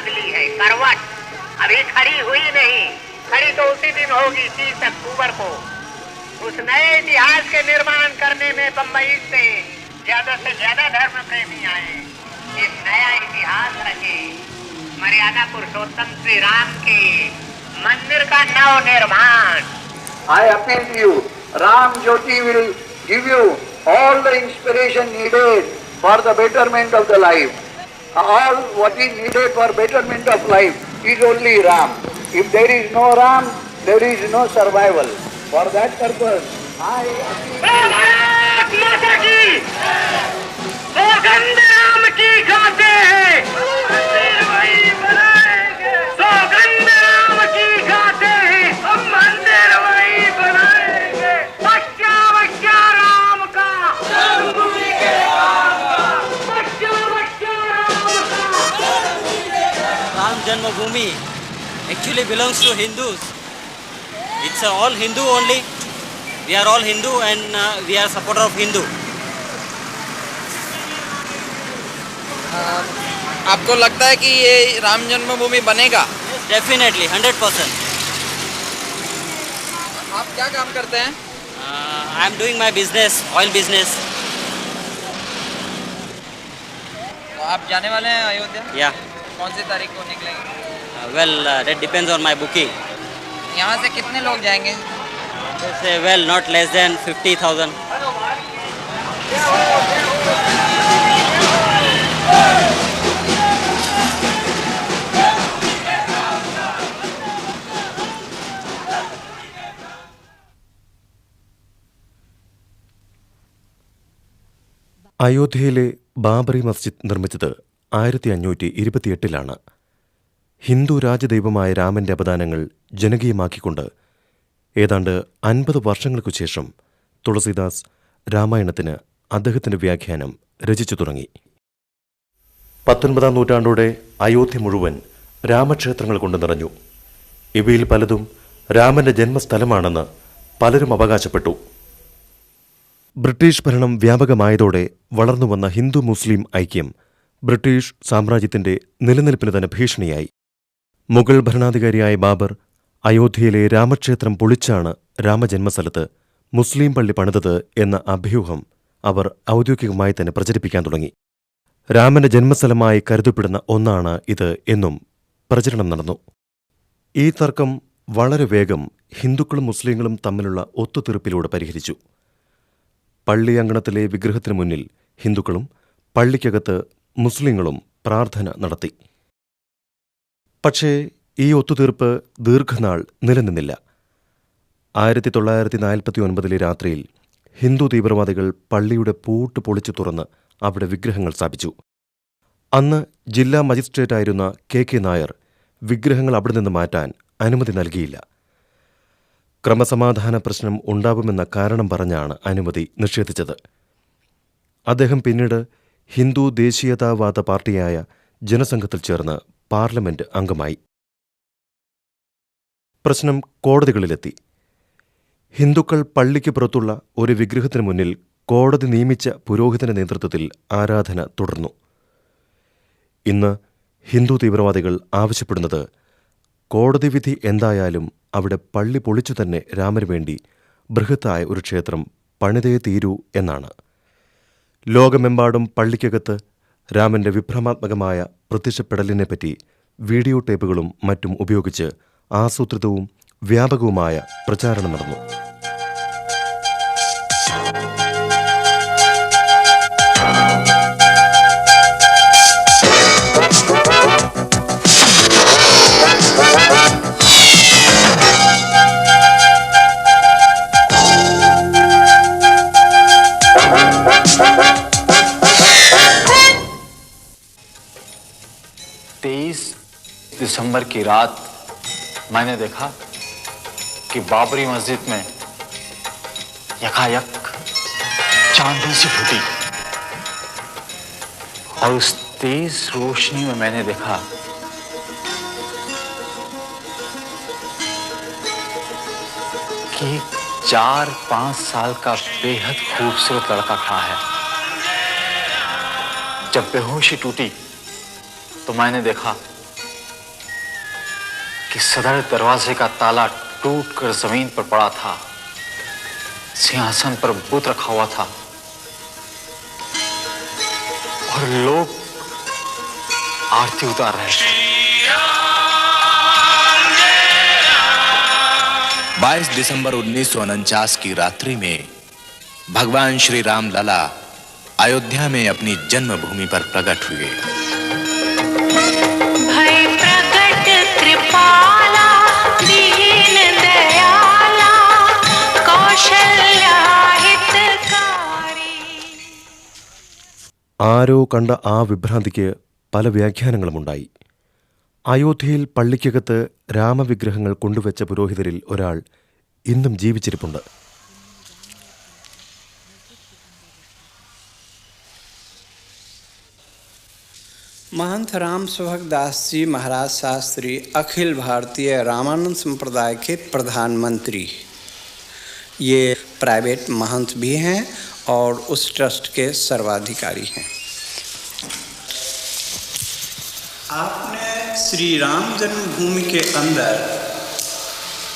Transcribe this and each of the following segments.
बदली है करवट, अभी खड़ी हुई नहीं, खड़ी तो उसी दिन होगी 30 अक्टूबर को। उस नए इतिहास के निर्माण करने में बम्बई से ज्यादा धर्म प्रेमी आए। एक नया इतिहास रचे, मर्यादा पुरुषोत्तम श्री राम के मंदिर का नव निर्माण। I appeal to you, Ram Jyoti will give you all the inspiration needed for the betterment of the life. All what is needed for betterment of life is only Ram. If there is no Ram, there is no survival. For that purpose, I Bharat माता की सौगंध राम की खाते हैं, सौगंध राम की खाते हैं, हम मंदिर वही बनाएंगे। बच्चा बच्चा राम का, जन्मभूमि के राम का, बच्चा बच्चा राम का। Ram Janmabhoomi actually belongs to Hindus. It's all Hindu only. We are all Hindu and we are supporter of Hindu. आपको लगता है कि ये राम जन्मभूमि बनेगा? Definitely, 100%. आप क्या काम करते हैं? I am doing my business, oil business. तो आप जाने वाले हैं अयोध्या? Yeah. कौन सी तारीख को निकलेंगे? Well, that depends on my booking. यहाँ से कितने लोग जाएंगे? They say, well, not less than 50,000. അയോധ്യയിലെ ബാബറി മസ്ജിദ് നിർമ്മിച്ചത് 1528 ഹിന്ദു രാജദൈവമായ രാമന്റെ അപദാനങ്ങൾ ജനകീയമാക്കിക്കൊണ്ട് ഏതാണ്ട് 50 വർഷങ്ങൾക്കു ശേഷം തുളസീദാസ് രാമായണത്തിന് അദ്ദേഹത്തിന്റെ വ്യാഖ്യാനം രചിച്ചു തുടങ്ങി. 19-ാം നൂറ്റാണ്ടോടെ അയോധ്യ മുഴുവൻ രാമക്ഷേത്രങ്ങൾ കൊണ്ട് നിറഞ്ഞു. ഇവയിൽ പലതും രാമന്റെ ജന്മസ്ഥലമാണെന്ന് പലരും അവകാശപ്പെട്ടു. ബ്രിട്ടീഷ് ഭരണം വ്യാപകമായതോടെ വളർന്നുവന്ന ഹിന്ദു മുസ്ലിം ഐക്യം ബ്രിട്ടീഷ് സാമ്രാജ്യത്തിന്റെ നിലനിൽപ്പിന് തന്നെ ഭീഷണിയായി. മുഗൾ ഭരണാധികാരിയായ ബാബർ അയോധ്യയിലെ രാമക്ഷേത്രം പൊളിച്ചാണ് രാമജന്മസ്ഥലത്ത് മുസ്ലിം പള്ളി പണിതത് എന്ന അഭ്യൂഹം അവർ ഔദ്യോഗികമായി തന്നെ പ്രചരിപ്പിക്കാൻ തുടങ്ങി. രാമന്റെ ജന്മസ്ഥലമായി കരുതപ്പെടുന്ന ഒന്നാണ് ഇത് എന്നും പ്രചരണം നടന്നു. ഈ തർക്കം വളരെ വേഗം ഹിന്ദുക്കളും മുസ്ലിങ്ങളും തമ്മിലുള്ള ഒത്തുതീർപ്പിലൂടെ പരിഹരിച്ചു. പള്ളി അങ്കണത്തിലെ വിഗ്രഹത്തിനു മുന്നിൽ ഹിന്ദുക്കളും പള്ളിക്കകത്ത് മുസ്ലിങ്ങളും പ്രാർത്ഥന നടത്തി. പക്ഷേ ഈ ഒത്തുതീർപ്പ് ദീർഘനാൾ നിലനിന്നില്ല. 1949 രാത്രിയിൽ ഹിന്ദു തീവ്രവാദികൾ പള്ളിയുടെ പൂട്ട് പൊളിച്ചു തുറന്ന് അവിടെ വിഗ്രഹങ്ങൾ സ്ഥാപിച്ചു. അന്ന് ജില്ലാ മജിസ്ട്രേറ്റായിരുന്ന കെ നായർ വിഗ്രഹങ്ങൾ അവിടെ നിന്ന് മാറ്റാൻ അനുമതി നൽകിയില്ല. ക്രമസമാധാന പ്രശ്നം ഉണ്ടാവുമെന്ന കാരണം പറഞ്ഞാണ് അനുമതി നിഷേധിച്ചത്. അദ്ദേഹം പിന്നീട് ഹിന്ദു ദേശീയതാവാദ പാർട്ടിയായ ജനസംഘത്തിൽ ചേർന്ന് പാർലമെന്റ് അംഗമായി. പ്രശ്നം കോടതികളിലെത്തി. ഹിന്ദുക്കൾ പള്ളിക്ക് പുറത്തുള്ള ഒരു വിഗ്രഹത്തിനു മുന്നിൽ കോടതി നിയമിച്ച പുരോഹിതന്റെ നേതൃത്വത്തിൽ ആരാധന തുടർന്നു. ഇന്ന് ഹിന്ദു തീവ്രവാദികൾ ആവശ്യപ്പെടുന്നത് കോടതി വിധി എന്തായാലും അവിടെ പള്ളി പൊളിച്ചു തന്നെ രാമനു വേണ്ടി ബൃഹത്തായ ഒരു ക്ഷേത്രം പണിതേ തീരൂ എന്നാണ്. ലോകമെമ്പാടും പള്ളിക്കകത്ത് രാമന്റെ വിഭ്രമാത്മകമായ പ്രത്യക്ഷപ്പെടലിനെപ്പറ്റി വീഡിയോ ടേപ്പുകളും മറ്റും ഉപയോഗിച്ച് ആസൂത്രിതവും വ്യാപകവുമായ പ്രചാരണം നടന്നു. दिसंबर की रात मैंने देखा कि बाबरी मस्जिद में यकायक चांदनी सी फूटी और उस तेज रोशनी में मैंने देखा कि 4-5 साल का बेहद खूबसूरत लड़का खड़ा है। जब बेहोशी टूटी तो मैंने देखा कि सदर दरवाजे का ताला टूटकर जमीन पर पड़ा था। सिंहासन पर बुत रखा हुआ था और लोग आरती उतार रहे थे। 22 दिसंबर 1949 की रात्रि में भगवान श्री राम लला अयोध्या में अपनी जन्मभूमि पर प्रकट हुए। भय प्रकट कृपाला दीन दयाला कौशल्या हितकारी। ആരോ കണ്ട ആ വിഭ്രാന്തിക്ക് പല വ്യാഖ്യാനങ്ങളുമുണ്ടായി. അയോധ്യയിൽ പള്ളിക്കകത്ത് രാമവിഗ്രഹങ്ങൾ കൊണ്ടുവച്ച പുരോഹിതരിൽ ഒരാൾ ഇന്നും ജീവിച്ചിരിപ്പുണ്ട്. महंत राम सुभग दास जी महाराज शास्त्री अखिल भारतीय रामानंद संप्रदाय के प्रधानमंत्री, ये प्राइवेट महंत भी हैं और उस ट्रस्ट के सर्वाधिकारी हैं। आपने श्री राम जन्मभूमि के अंदर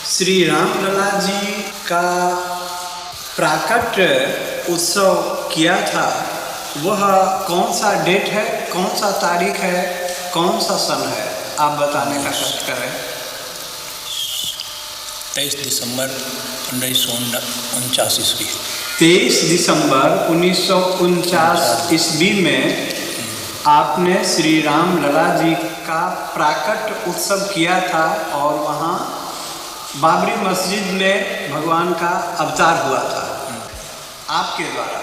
श्री राम लला जी का प्राकट उत्सव किया था। वह कौन सा डेट है, कौन सा तारीख है, कौन सा सन है, आप बताने का कष्ट करें। 23 दिसंबर 1949 ईस्वी। 23 दिसंबर 1949 ईस्वी में आपने श्री राम लला जी का प्राकट उत्सव किया था और वहाँ बाबरी मस्जिद में भगवान का अवतार हुआ था आपके द्वारा।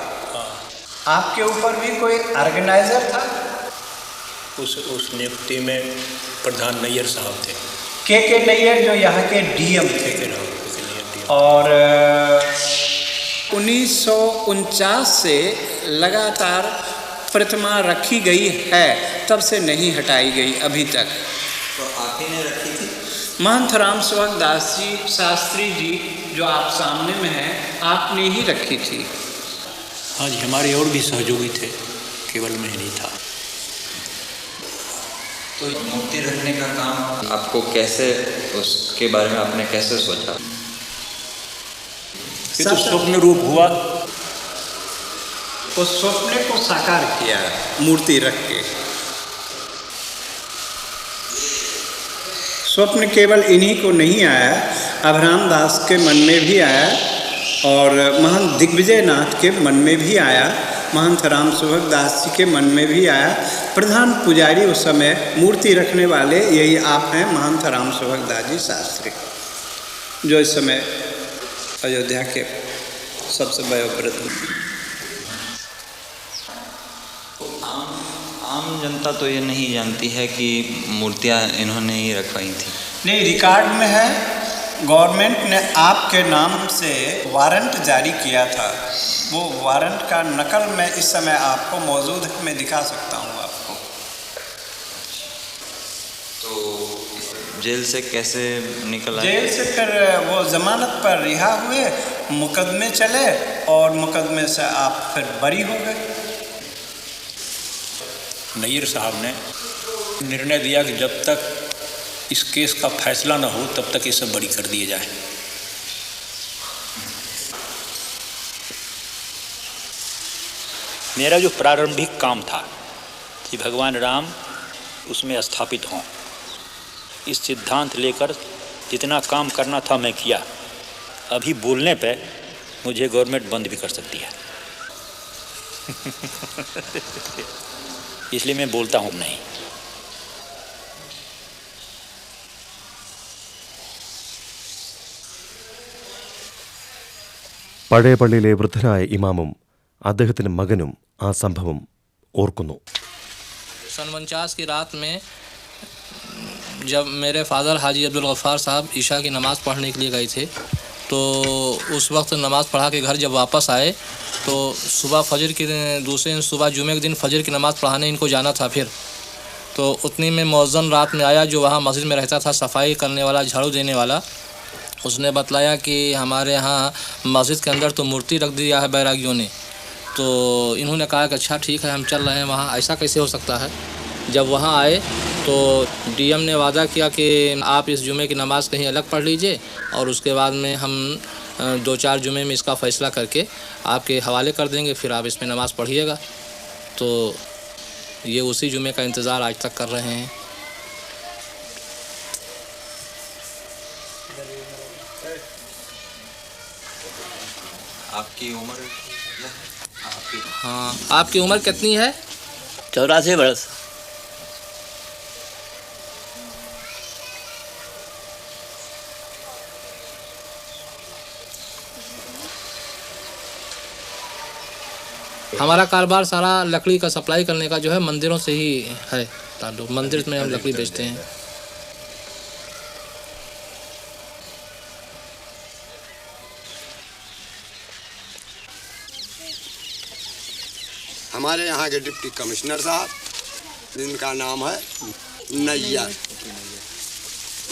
आपके ऊपर भी कोई ऑर्गेनाइजर था? उस नियुक्ति में प्रधान नैयर साहब थे। के नैयर जो यहाँ के डीएम थे। और 1949 से लगातार प्रतिमा रखी गई है, तब से नहीं हटाई गई अभी तक। तो आप ही ने रखी थी? महंत राम सुभग दास जी शास्त्री जी जो आप सामने में हैं, आपने ही रखी थी। हाँ जी, हमारे और भी सहयोगी थे, केवल मैं नहीं था। तो मूर्ति रखने का काम आपको कैसे, उसके बारे में आपने कैसे सोचा? ये तो स्वप्न रूप हुआ। उस स्वप्न को साकार किया मूर्ति रख के। स्वप्न केवल इन्हीं को नहीं आया, अभराम दास के मन में भी आया और महंत दिग्विजय नाथ के मन में भी आया, महंत राम सुभग दास जी के मन में भी आया। प्रधान पुजारी उस समय मूर्ति रखने वाले यही आप हैं, महंत राम सुभग दास जी शास्त्री, जो इस समय अयोध्या के सबसे वयोवृद्ध। आम जनता तो ये नहीं जानती है कि मूर्तियाँ इन्होंने ही रखवाई थी। नहीं, रिकॉर्ड में है। गवर्नमेंट ने आपके नाम से वारंट जारी किया था। वो वारंट का नकल मैं इस समय आपको मौजूद है, मैं दिखा सकता हूँ आपको। तो जेल से कैसे निकला? जेल से फिर वो जमानत पर रिहा हुए, मुकदमे चले और मुकदमे से आप फिर बरी हो गए। नैयर साहब ने निर्णय दिया कि जब तक इस केस का फैसला न हो तब तक ये सब बरी कर दिए जाए। मेरा जो प्रारंभिक काम था कि भगवान राम उसमें स्थापित हों, इस सिद्धांत लेकर जितना काम करना था मैं किया। अभी बोलने पे मुझे गवर्नमेंट बंद भी कर सकती है इसलिए मैं बोलता हूँ नहीं। പഴയ പള്ളിയിലെ വൃദ്ധനായ ഇമാമും അദ്ദേഹത്തിൻ്റെ മകനും ആ സംഭവം ഓർക്കുന്നു. सन 49 की रात में जब मेरे फादर हाजी अब्दुल गफ्फार साहब ईशा की नमाज़ पढ़ने के लिए गए थे, तो उस वक्त नमाज़ पढ़ा के घर जब वापस आए तो सुबह फजर के दूसरे दिन सुबह जुमे के दिन फजर की नमाज़ पढ़ाने इनको जाना था। फिर तो उतनी में मौज़न रात में आया, जो वहाँ मस्जिद में रहता था, सफाई करने वाला, झाड़ू देने वाला। उसने बतलाया कि हमारे यहाँ मस्जिद के अंदर तो मूर्ति रख दिया है बैरागियों ने। तो इन्होंने कहा कि अच्छा ठीक है, हम चल रहे हैं वहाँ। ऐसा कैसे हो सकता है जब वहाँ आए तो डीएम ने वादा किया कि आप इस जुमे की नमाज़ कहीं अलग पढ़ लीजिए और उसके बाद में हम 2-4 जुमे में इसका फ़ैसला करके आपके हवाले कर देंगे, फिर आप इसमें नमाज़ पढ़िएगा। तो ये उसी जुमे का इंतज़ार आज तक कर रहे हैं। आपकी उम्र? हाँ, आपकी उम्र कितनी है? 84 वर्ष। हमारा कारोबार सारा लकड़ी का सप्लाई करने का जो है मंदिरों से ही है ताल्लुक। मंदिर में हम लकड़ी बेचते हैं। हमारे यहाँ के डिप्टी कमिश्नर साहब, जिनका नाम है नैयर,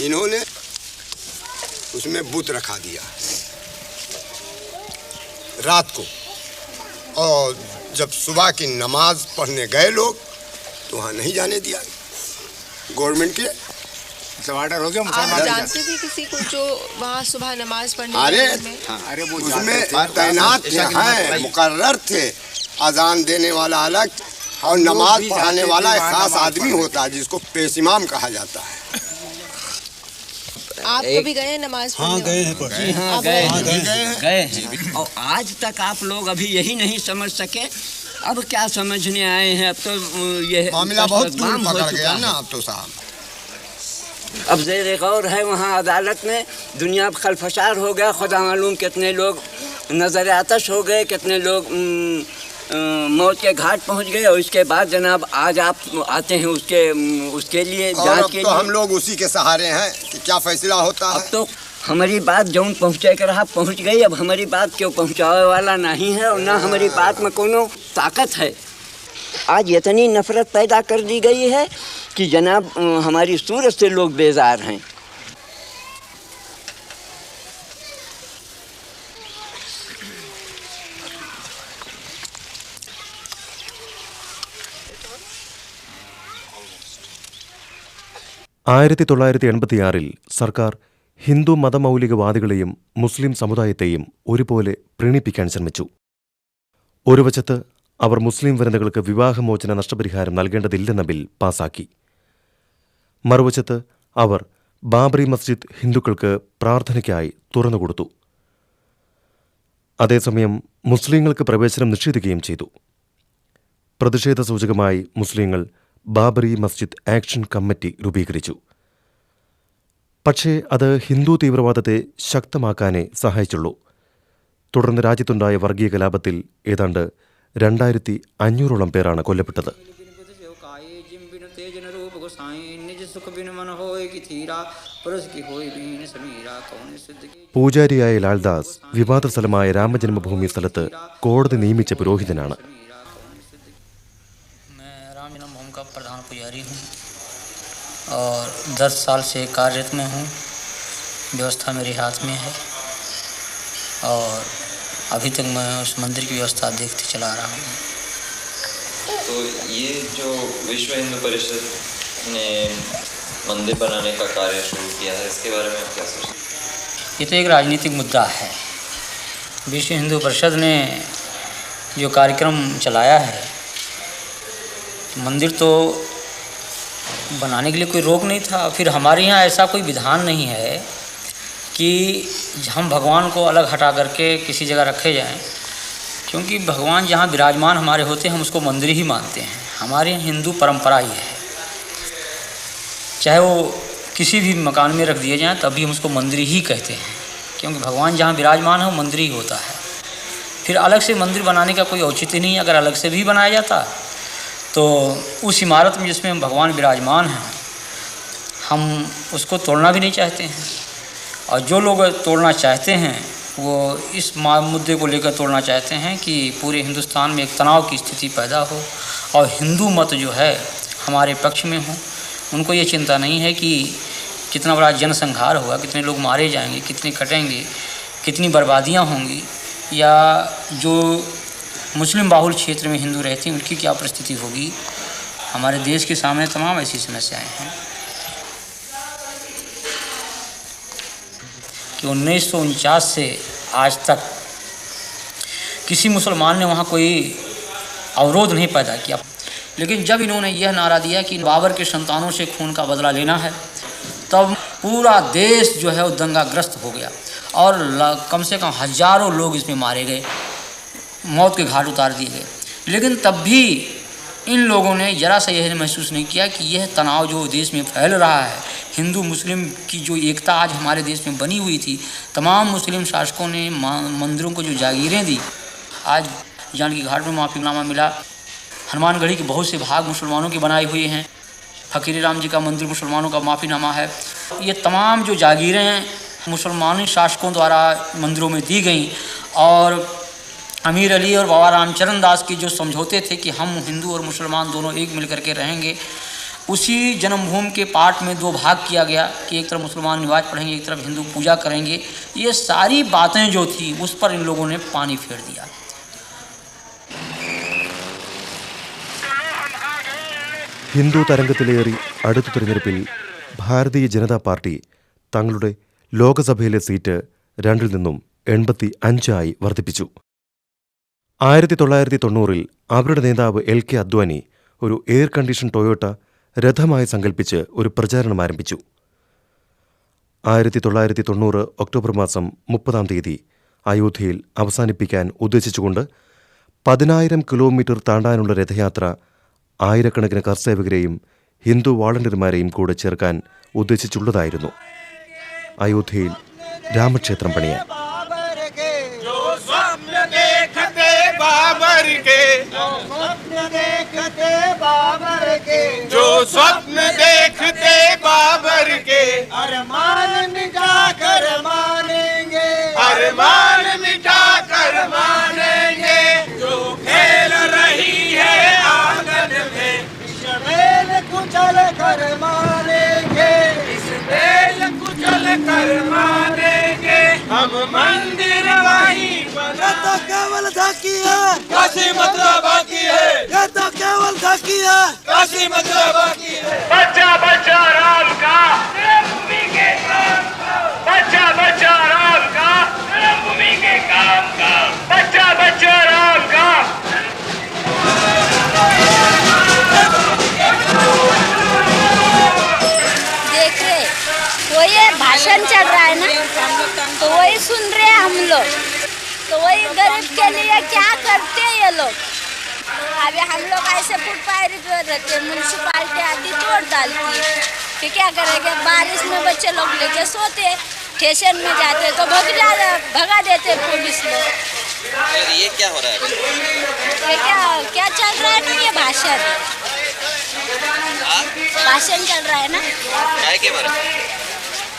इन्होंने उसमें बुत रखा दिया रात को, और जब सुबह की नमाज पढ़ने गए लोग तो वहाँ नहीं जाने दिया। गवर्नमेंट के ऑर्डर हो गया। आप जानते थे किसी को जो वहाँ सुबह नमाज पढ़ने? अरे वो उसमें तैनात हैं, मुकर्रर थे। अजान देने वाला अलग और नमाज पढ़ाने वाला एक खास आदमी होता है जिसको पेश इमाम कहा जाता है। आप कभी गए नमाज पढ़ने? हाँ गए हैं। जी हाँ गए हैं। और आज तक आप लोग अभी यही नहीं समझ सके, अब क्या समझने आए हैं? अब तो ये मामला बहुत दूर पकड़ गया ना अब तो साहब। अब ज़ेर गौर है वहाँ अदालत में, दुनिया खलफशार हो गया। खुदा मालूम कितने लोग नज़र आतश हो गए, कितने लोग मौत के घाट पहुँच गए। और इसके बाद जनाब आज आप आते हैं उसके लिए जांच के लिए। तो हम लोग उसी के सहारे हैं कि क्या फैसला होता है। अब तो हमारी बात जौन पहुँचे कर रहा पहुँच गई। अब हमारी बात क्यों पहुँचाने वाला नहीं है और ना हमारी बात में कोनो ताकत है। आज इतनी नफरत पैदा कर दी गई है कि जनाब हमारी सूरत से लोग बेजार हैं। ആയിരത്തി 1986 സർക്കാർ ഹിന്ദു മതമൗലികവാദികളെയും മുസ്ലിം സമുദായത്തെയും ഒരുപോലെ പ്രീണിപ്പിക്കാൻ ശ്രമിച്ചു. ഒരു വശത്ത് അവർ മുസ്ലിം വനിതകൾക്ക് വിവാഹമോചന നഷ്ടപരിഹാരം നൽകേണ്ടതില്ലെന്ന ബിൽ പാസാക്കി. മറുവശത്ത് അവർ ബാബറി മസ്ജിദ് ഹിന്ദുക്കൾക്ക് പ്രാർത്ഥനയ്ക്കായി തുറന്നുകൊടുത്തു. അതേസമയം മുസ്ലിങ്ങൾക്ക് പ്രവേശനം നിഷേധിക്കുകയും ചെയ്തു. പ്രതിഷേധ സൂചകമായി മുസ്ലിങ്ങൾ ബാബറി മസ്ജിദ് ആക്ഷൻ കമ്മിറ്റി രൂപീകരിച്ചു. പക്ഷേ അത് ഹിന്ദു തീവ്രവാദത്തെ ശക്തമാക്കാനേ സഹായിച്ചുള്ളൂ. തുടർന്ന് രാജ്യത്തുണ്ടായ വർഗീയ കലാപത്തിൽ ഏതാണ്ട് 2500ഓളം പേരാണ് കൊല്ലപ്പെട്ടത്. പൂജാരിയായ ലാൽദാസ് വിവാദ സ്ഥലമായ രാമജന്മഭൂമി സ്ഥലത്ത് കോടതി നിയമിച്ച പുരോഹിതനാണ്. प्रधान पुजारी हूँ और 10 साल से कार्यरत में हूँ। व्यवस्था मेरे हाथ में है और अभी तक मैं उस मंदिर की व्यवस्था देखते चला रहा हूँ। तो ये जो विश्व हिंदू परिषद ने मंदिर बनाने का कार्य शुरू किया है, इसके बारे में आप क्या सोचते हैं? ये तो एक राजनीतिक मुद्दा है। विश्व हिंदू परिषद ने जो कार्यक्रम चलाया है, मंदिर तो बनाने के लिए कोई रोक नहीं था। फिर हमारे यहाँ ऐसा कोई विधान नहीं है कि हम भगवान को अलग हटा करके किसी जगह रखे जाएं, क्योंकि भगवान जहाँ विराजमान हमारे होते हैं हम उसको मंदिर ही मानते हैं। हमारे यहाँ हिंदू परंपरा ही है, चाहे वो किसी भी मकान में रख दिए जाएं तब भी हम उसको मंदिर ही कहते हैं, क्योंकि भगवान जहाँ विराजमान है वो मंदिर ही होता है। फिर अलग से मंदिर बनाने का कोई औचित्य नहीं है। अगर अलग से भी बनाया जाता तो उस इमारत में जिसमें हम भगवान विराजमान हैं हम उसको तोड़ना भी नहीं चाहते हैं। और जो लोग तोड़ना चाहते हैं वो इस मुद्दे को लेकर तोड़ना चाहते हैं कि पूरे हिंदुस्तान में एक तनाव की स्थिति पैदा हो और हिंदू मत जो है हमारे पक्ष में हो। उनको ये चिंता नहीं है कि कितना बड़ा जनसंहार होगा, कितने लोग मारे जाएंगे, कितने कटेंगे, कितनी बर्बादियाँ होंगी, या जो मुस्लिम बाहुल क्षेत्र में हिंदू रहते हैं उनकी क्या परिस्थिति होगी। हमारे देश के सामने तमाम ऐसी समस्याएं हैं कि 1949 से आज तक किसी मुसलमान ने वहाँ कोई अवरोध नहीं पैदा किया। लेकिन जब इन्होंने यह नारा दिया कि बाबर के संतानों से खून का बदला लेना है, तब पूरा देश जो है वो दंगाग्रस्त हो गया और कम से कम हजारों लोग इसमें मारे गए, मौत के घाट उतार दिए गए। लेकिन तब भी इन लोगों ने ज़रा सा यह महसूस नहीं किया कि यह तनाव जो देश में फैल रहा है, हिंदू मुस्लिम की जो एकता आज हमारे देश में बनी हुई थी, तमाम मुस्लिम शासकों ने मंदिरों को जो जागीरें दी, आज जानकी घाट में माफ़ीनामा मिला, हनुमानगढ़ी के बहुत से भाग मुसलमानों के बनाए हुए हैं, फकीर राम जी का मंदिर मुसलमानों का माफ़ीनामा है। ये तमाम जो जागीरें मुसलमानी शासकों द्वारा मंदिरों में दी गई और अमीर अली और बाबा रामचरण दास के जो समझौते थे कि हम हिंदू और मुसलमान दोनों एक मिल करके रहेंगे, उसी जन्मभूमि के पाठ में दो भाग किया गया कि एक तरफ मुसलमान नमाज पढ़ेंगे, एक तरफ हिंदू पूजा करेंगे। ये सारी बातें जो थी उस पर इन लोगों ने पानी फेर दिया। ഹിന്ദു തരംഗത്തിലേറി അടുത്ത തിരഞ്ഞെടുപ്പിൽ ഭാരതീയ ജനതാ പാർട്ടി തങ്ങളുടെ ലോകസഭയിലെ സീറ്റ് 2 നിന്നും 85 വർദ്ധിപ്പിച്ചു. 1990 അവരുടെ നേതാവ് LK അദ്വാനി ഒരു എയർ കണ്ടീഷൻ ടൊയോട്ട രഥമായി സങ്കല്പിച്ച് ഒരു പ്രചാരണം ആരംഭിച്ചു. 1990 ഒക്ടോബർ മാസം 30 അയോധ്യയിൽ അവസാനിപ്പിക്കാൻ ഉദ്ദേശിച്ചുകൊണ്ട് 10,000 കിലോമീറ്റർ താണ്ടാനുള്ള രഥയാത്ര ആയിരക്കണക്കിന് കർസേവകരെയും ഹിന്ദു വാളണ്ടിയർമാരെയും കൂടെ ചേർക്കാൻ ഉദ്ദേശിച്ചുള്ളതായിരുന്നു. അയോധ്യയിൽ രാമക്ഷേത്രം പണിയാൻ जो स्वप्न देखते बाबर के अरमान मिटा कर मानेंगे, अरमान मिटा कर मानेंगे। जो खेल रही है आंगन में इस बेल कुचल कर मानेंगे, इस बेल कुचल कर मानेंगे। हम मंदिर वही बना तो केवल झांकी है, काशी मथुरा बाकी है। ये तो केवल झांकी है, काशी मथुरा बाकी है। बच्चा बच्चा राम का भूमि के काम का, बच्चा बच्चा राम का भूमि के काम का, बच्चा बच्चा राम का। देख रहे वो ये भाषण चल रहा है ना, तो वही सुन रहे हैं हम लोग। तो वही गरीब के लिए क्या करते हैं ये लोग। अभी हम लोग ऐसे फुटपाथ जो रहते हैं, म्यूनसिपालिटी आती तोड़ डालती है कि क्या करेंगे। बारिश में बच्चे लोग लेके सोते, स्टेशन में जाते तो भगा देते पुलिस लोग। ये क्या हो रहा है? ये क्या चल रहा है ना, ये भाषण चल रहा है ना। के बारे में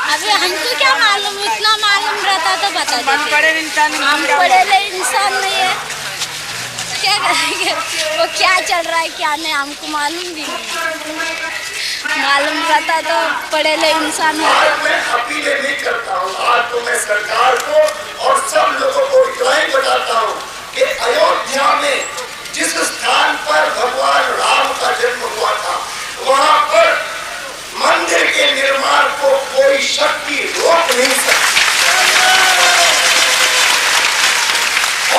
अभी हमको क्या मालूम, इतना मालूम रहता तो बता देते। हम पढ़े इंसान नहीं है, क्या करेंगे। वो क्या चल रहा है क्या नहीं हमको मालूम भी नहीं। मालूम रहता तो पढ़े इंसान होते। मैं अपीलें नहीं करता हूँ, आज तो मैं सरकार को और सब लोगों को इतना ही बताता हूँ कि अयोध्या में जिस स्थान पर भगवान राम का जन्म हुआ था, वहाँ पर मंदिर के निर्माण को कोई शक्ति रोक नहीं सकती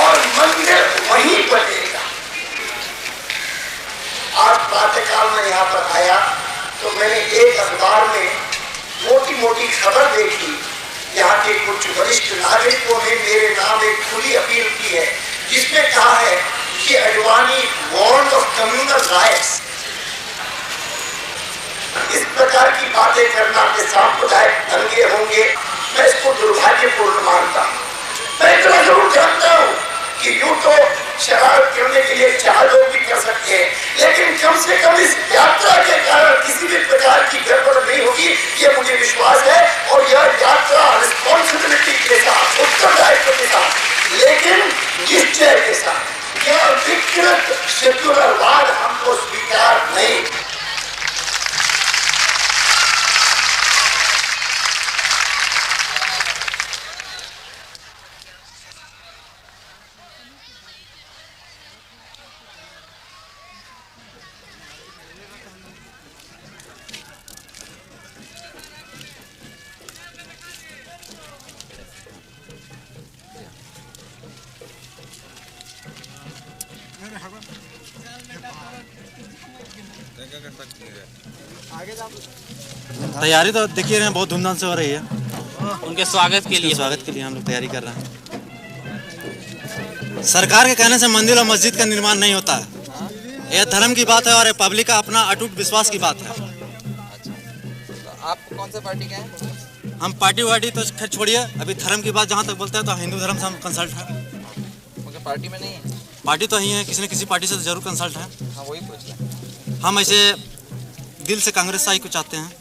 और मंदिर वहीं बनेगा। आज प्रातःकाल में यहाँ पर आया तो मैंने एक अखबार में मोटी मोटी खबर देखी। यहाँ के कुछ वरिष्ठ नागरिकों ने मेरे नाम एक खुली अपील की है, जिसमें कहा है कि Advani warned of communal riots. इस प्रकार की बातें करना के सांप्रदायिक दंगे होंगे, मैं इसको दुर्भाग्यपूर्ण मानता हूँ। मैं इतना जरूर जानता हूँ कि यूं तो शरारत करने के लिए 4 लोग भी कर सकते हैं, लेकिन कम से कम इस यात्रा के कारण किसी भी प्रकार की गड़बड़ नहीं होगी, ये मुझे विश्वास है। और यह यात्रा रिस्पॉन्सिबिलिटी के साथ, उत्तरदायित्व के साथ, लेकिन निश्चय के साथ। यह विकृत सेक्युलरवाद हमको स्वीकार नहीं। तैयारी तो देखिए रहे हैं, बहुत धूमधाम से हो रही है। उनके स्वागत के लिए हम लोग तैयारी कर रहे हैं। सरकार के कहने से मंदिर और मस्जिद का निर्माण नहीं होता है। यह धर्म की बात है और पब्लिक का अपना अटूट विश्वास की बात है। आप कौन सा पार्टी के हैं? हम पार्टी वार्टी तो खैर छोड़िए, अभी धर्म की बात जहाँ तक बोलते हैं तो हिंदू धर्म से हम कंसल्ट है। मगर पार्टी में नहीं है? पार्टी तो ही है, किसी न किसी पार्टी से तो जरूर कंसल्ट है। हाँ वही पूछ रहे हैं। हम ऐसे दिल से कांग्रेस साई को चाहते हैं,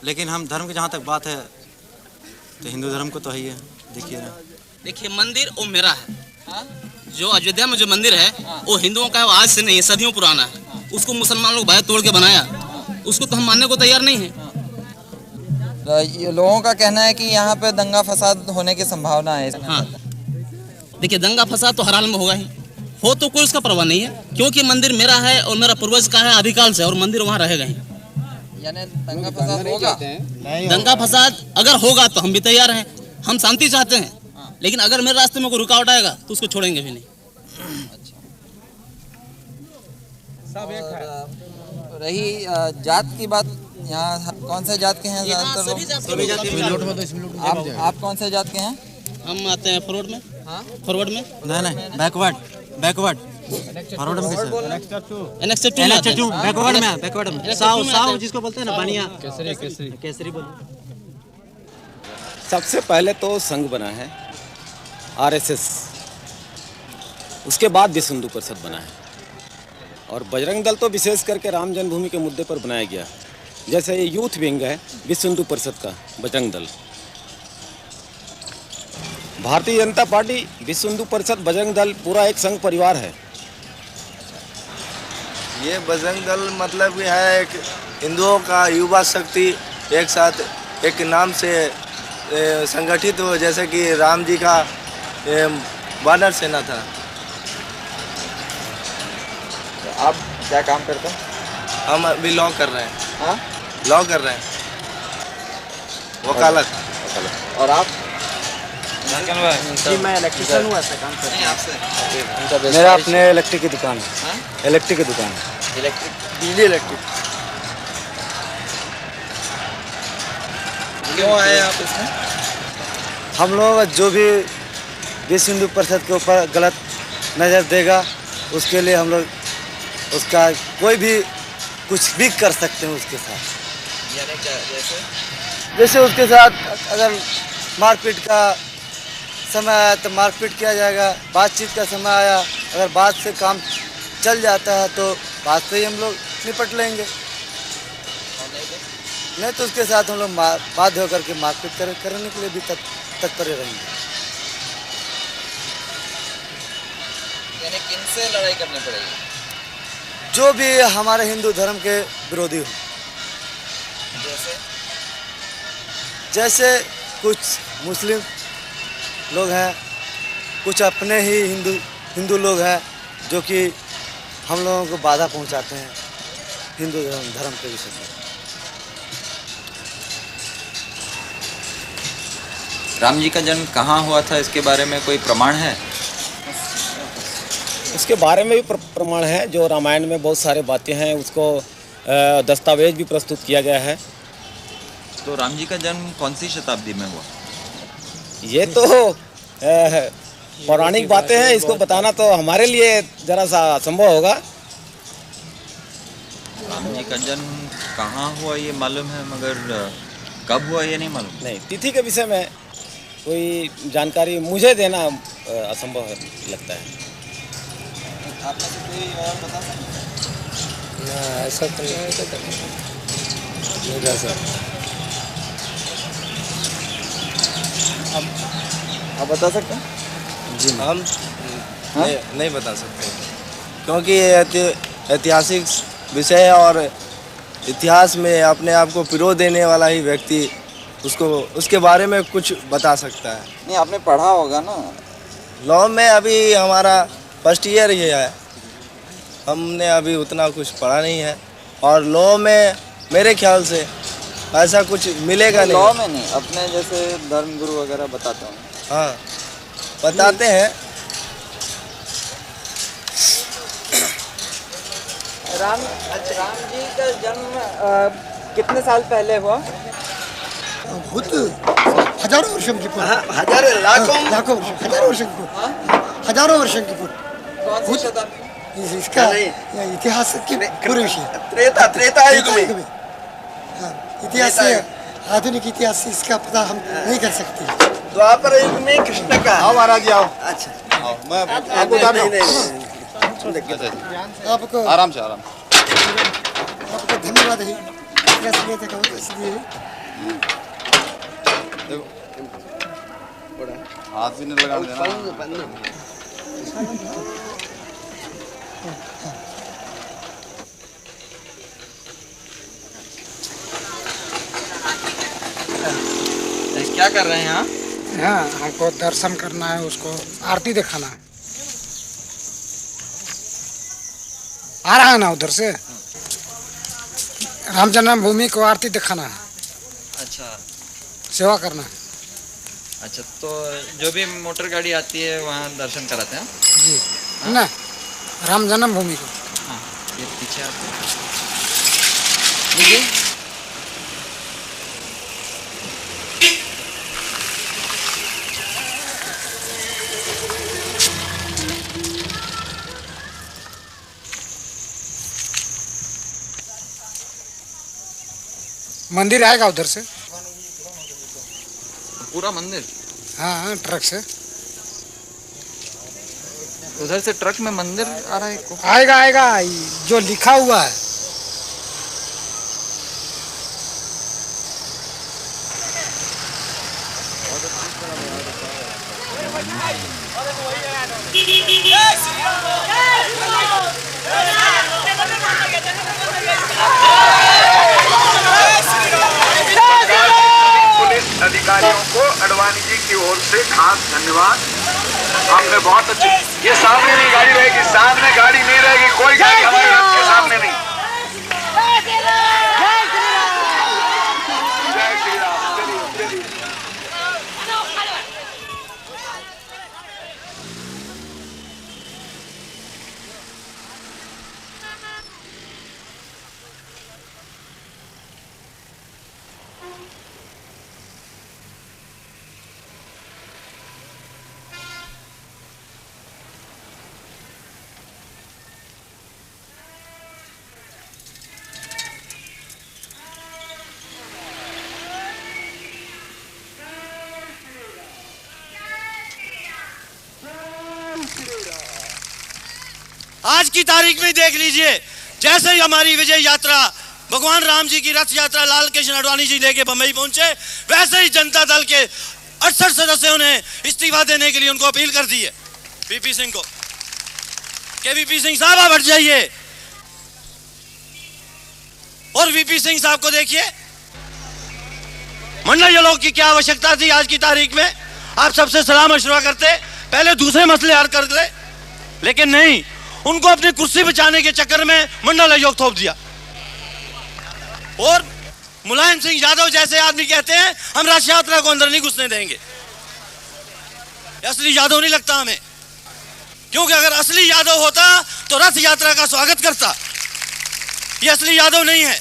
लेकिन हम धर्म की जहाँ तक बात है तो हिंदू धर्म को तो ही है। देखिए मंदिर वो मेरा है। जो अयोध्या में जो मंदिर है वो हिंदुओं का है, वो आज से नहीं है, सदियों पुराना है। उसको मुसलमान लोग बाहर तोड़ के बनाया, उसको तो हम मानने को तैयार नहीं है। ये लोगों का कहना है कि यहाँ पे दंगा फसाद होने की संभावना है। हाँ देखिए, दंगा फसाद तो हर हाल में होगा ही, हो तो कोई उसका परवाह नहीं है, क्योंकि मंदिर मेरा है और मेरा पूर्वज का है आदिकाल से, और मंदिर वहाँ रहेगा ही। यानी दंगा फसाद होगा? दंगा फसाद अगर होगा तो हम भी तैयार हैं। हम शांति चाहते हैं, लेकिन अगर मेरे रास्ते में कोई रुकावट आएगा तो उसको छोड़ेंगे भी नहीं। रही जात की बात, यहाँ कौन से जात के हैं ज़्यादातर लोग? आप कौन से जात के हैं? हम आते हैं फॉरवर्ड में। फॉरवर्ड में नहीं, बैकवर्ड फॉरवर्ड में बैकवर्ड में साव जिसको बोलते हैं ना, बानिया केसरी बोलो। सबसे पहले तो संघ बना है आरएसएस, उसके बाद विश्व हिंदू परिषद बना है, और बजरंग दल तो विशेष करके राम जन्मभूमि के मुद्दे पर बनाया गया। जैसे ये यूथ विंग है विश्व हिंदू परिषद का बजरंग दल, भारतीय जनता पार्टी, विश्व हिंदू परिषद, बजरंग दल पूरा एक संघ परिवार है। ये बजरंग दल मतलब है एक हिंदुओं का युवा शक्ति एक साथ एक नाम से संगठित हो, जैसे कि राम जी का वानर सेना था। तो आप क्या काम करते हैं? हम अभी लॉ कर रहे हैं। हाँ, लॉ कर रहे हैं, वकालत। और आप? जी मैं इलेक्ट्रिशियन हूँ, ऐसा काम करते हैं। आपसे मेरा अपने इलेक्ट्रिक की दुकान है। इलेक्ट्रिक की दुकान है, इलेक्ट्रिक, बिजली इलेक्ट्रिक। क्यों आए आप इसमें? हम लोग जो भी विश्व हिंदू परिषद के ऊपर गलत नज़र देगा उसके लिए हम लोग उसका कोई भी कुछ भी कर सकते हैं उसके साथ। यानी क्या? जैसे उसके साथ अगर मारपीट का समय आया तो मारपीट किया जाएगा, बातचीत का समय आया अगर बात से काम चल जाता है तो बात से ही हम लोग निपट लेंगे, नहीं तो उसके साथ हम लोग बाध्य होकर के मारपीट करने के लिए भी तत्पर रहेंगे। यानी किनसे लड़ाई करनी पड़ेगी? जो भी हमारे हिंदू धर्म के विरोधी हो, जैसे कुछ मुस्लिम लोग हैं, कुछ अपने ही हिंदू लोग हैं जो कि हम लोगों को बाधा पहुंचाते हैं हिंदू धर्म के विषय में। राम जी का जन्म कहाँ हुआ था, इसके बारे में कोई प्रमाण है? उसके बारे में भी प्रमाण है, जो रामायण में बहुत सारे बातें हैं, उसको दस्तावेज भी प्रस्तुत किया गया है। तो राम जी का जन्म कौन सी शताब्दी में हुआ? ये तो पौराणिक बातें हैं, इसको बताना तो हमारे लिए जरा सा असंभव होगा। राम जी का जन्म कहाँ हुआ ये मालूम है, मगर कब हुआ ये नहीं मालूम। नहीं, तिथि के विषय में कोई जानकारी मुझे देना असंभव लगता है। आप में से कोई और बता सकते हैं? ना, ऐसा तो नहीं कर सकते। आप बता सकते हैं? जी हम नहीं बता सकते, क्योंकि ये ऐतिहासिक विषय है और इतिहास में अपने आप को पिरो देने वाला ही व्यक्ति उसको उसके बारे में कुछ बता सकता है। नहीं, आपने पढ़ा होगा ना लॉ में? अभी हमारा फर्स्ट ईयर ही है, हमने अभी उतना कुछ पढ़ा नहीं है, और लॉ में मेरे ख्याल से ऐसा कुछ मिलेगा नहीं। लॉ में नहीं, अपने जैसे धर्मगुरु वगैरह बताते हैं। हाँ बताते हैं। राम जी का जन्म कितने साल पहले हुआ? बहुत हजारों वर्षों की पूर्व, हजारों वर्षों की पूर्व। कौन सी शताब्दी? इसका इतिहास की पूर्व विषय त्रेता युग में। इतिहास से आधुनिक इतिहास से इसका पता हम नहीं कर सकते। द्वापर युग में कृष्ण का। आओ महाराज जी आओ। अच्छा आओ, मैं आपको बता दूं। आपको आराम से आराम। आपको धन्यवाद है। हाथ भी नहीं लगाने देना। क्या कर रहे हैं यहाँ? हाँ, हमको दर्शन करना है, उसको आरती दिखाना है। आ रहा है ना उधर से, राम जन्मभूमि को आरती दिखाना है। अच्छा, सेवा करना है। अच्छा, तो जो भी मोटर गाड़ी आती है वहाँ दर्शन कराते हैं? जी, है ना, राम जन्मभूमि को। हाँ, ये पीछे आते हैं। लीजिए। मंदिर आएगा उधर से। पूरा मंदिर? हाँ, ट्रक से। उधर से ट्रक में मंदिर आ रहा है? आएगा जो लिखा हुआ है। अधिकारियों को अडवाणी जी की ओर से खास धन्यवाद। आपने बहुत अच्छी, ये सामने नहीं गाड़ी रहेगी, सामने गाड़ी नहीं रहेगी, कोई गाड़ी हमारे रथ के सामने नहीं। जय श्री राम। चलिए। आज की तारीख में देख लीजिए, जैसे ही हमारी विजय यात्रा भगवान राम जी की रथ यात्रा लाल कृष्ण आडवाणी जी लेके बम्बई पहुंचे, वैसे ही जनता दल के 68 सदस्यों ने इस्तीफा देने के लिए उनको अपील कर दी है वीपी सिंह को कि वीपी सिंह साहब आप हट जाइए। और वीपी सिंह साहब को देखिए, मंडल लोग की क्या आवश्यकता थी आज की तारीख में? आप सबसे सलाह मशवरा करते, पहले दूसरे मसले हल कर ले, लेकिन नहीं, उनको अपनी कुर्सी बचाने के चक्कर में मंडल आयोग थोप दिया। और मुलायम सिंह यादव जैसे आदमी कहते हैं हम रथ यात्रा को अंदर नहीं घुसने देंगे। असली यादव नहीं लगता हमें, क्योंकि अगर असली यादव होता तो रथ यात्रा का स्वागत करता। ये असली यादव नहीं है।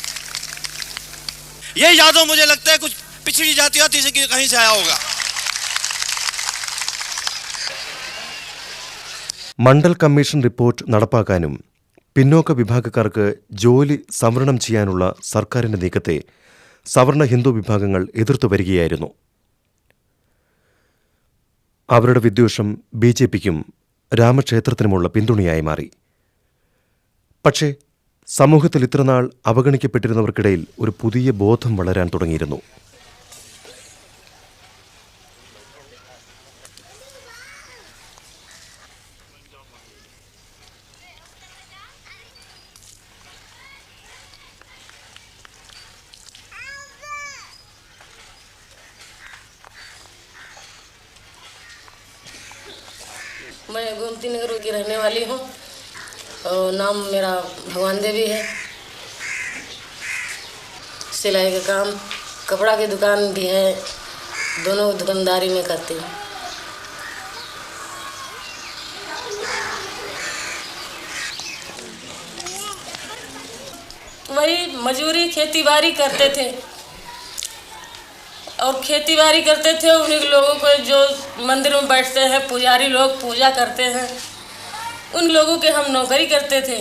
ये यादव मुझे लगता है कुछ पिछड़ी जाति होती से कहीं से आया होगा। മണ്ഡൽ കമ്മീഷൻ റിപ്പോർട്ട് നടപ്പാക്കാനും പിന്നോക്ക വിഭാഗക്കാർക്ക് ജോലി സംവരണം ചെയ്യാനുള്ള സർക്കാരിന്റെ നീക്കത്തെ സവർണ ഹിന്ദു വിഭാഗങ്ങൾ എതിർത്തു വരികയായിരുന്നു. അവരുടെ വിദ്വേഷം ബിജെപിക്കും രാമക്ഷേത്രത്തിനുമുള്ള പിന്തുണയായി മാറി. പക്ഷേ സമൂഹത്തിൽ ഇത്രനാൾ അവഗണിക്കപ്പെട്ടിരുന്നവർക്കിടയിൽ ഒരു പുതിയ ബോധം വളരാൻ തുടങ്ങിയിരുന്നു. मैं गोमती नगर की रहने वाली हूँ और नाम मेरा भगवान देवी है। सिलाई का काम, कपड़ा की दुकान भी है, दोनों दुकानदारी में करती हूँ। वही मजूरी खेती बाड़ी करते थे और खेती बाड़ी करते थे। उन्हीं लोगों को जो मंदिर में बैठते हैं पुजारी लोग पूजा करते हैं, उन लोगों के हम नौकरी करते थे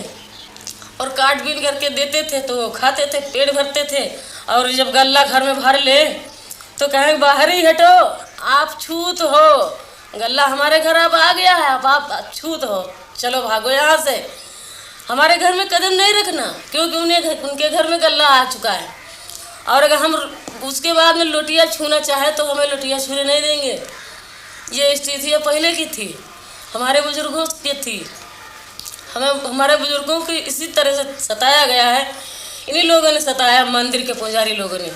और काट बीन करके देते थे तो खाते थे, पेट भरते थे। और जब गल्ला घर में भर ले तो कहें बाहर ही हटो, आप छूत हो, गल्ला हमारे घर अब आ गया है, अब आप छूत हो, चलो भागो यहाँ से, हमारे घर में कदम नहीं रखना, क्योंकि उनके घर में गल्ला आ चुका है। और अगर हम उसके बाद में लोटिया छूना चाहे तो हमें लोटिया छूने नहीं देंगे। ये स्थितियाँ पहले की थी, हमारे बुजुर्गों की थी। हमें हमारे बुजुर्गों को इसी तरह से सताया गया है, इन्हीं लोगों ने सताया, मंदिर के पुजारी लोगों ने।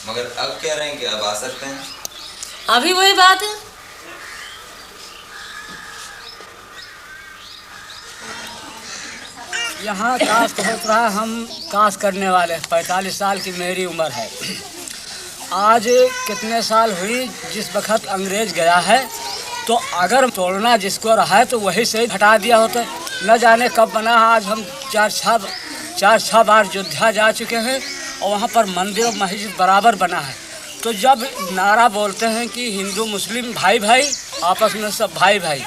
मगर अब कह रहे हैं कि अब आ सकते हैं। अभी वही बात है। यहाँ कास्ट होता रहा, हम कास्ट करने वाले 45 साल की मेरी उम्र है। आज कितने साल हुई जिस वक्त अंग्रेज गया है, तो अगर तोड़ना जिसको रहा है तो वही से हटा दिया होता। न जाने कब बना। आज हम चार छः बार अयोध्या जा चुके हैं और वहाँ पर मंदिर और मस्जिद बराबर बना है। तो जब नारा बोलते हैं कि हिंदू मुस्लिम भाई भाई, आपस में सब भाई भाई,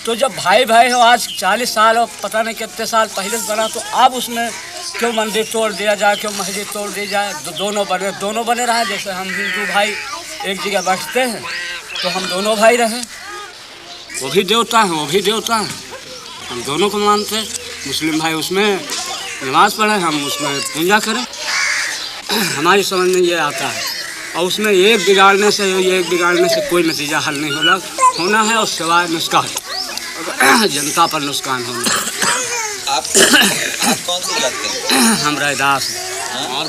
तो जब भाई भाई हो आज 40 साल और पता नहीं कितने साल पहले से बना, तो अब उसमें क्यों मंदिर तोड़ दिया जाए, क्यों मस्जिद तोड़ दी जाए? दोनों बने रहे। जैसे हम हिंदू भाई एक जगह बैठते हैं तो हम दोनों भाई रहे। वो भी देवता हैं, वो भी देवता हैं, हम दोनों को मानते हैं। मुस्लिम भाई उसमें नमाज पढ़े, हम उसमें पूजा करें। हमारी समझ में ये आता है। और उसमें एक बिगाड़ने से कोई नतीजा हल नहीं होना है, और सिवाय नुकसान, जनता पर नुकसान होना। आप कौन सी जात के? हम रैदास और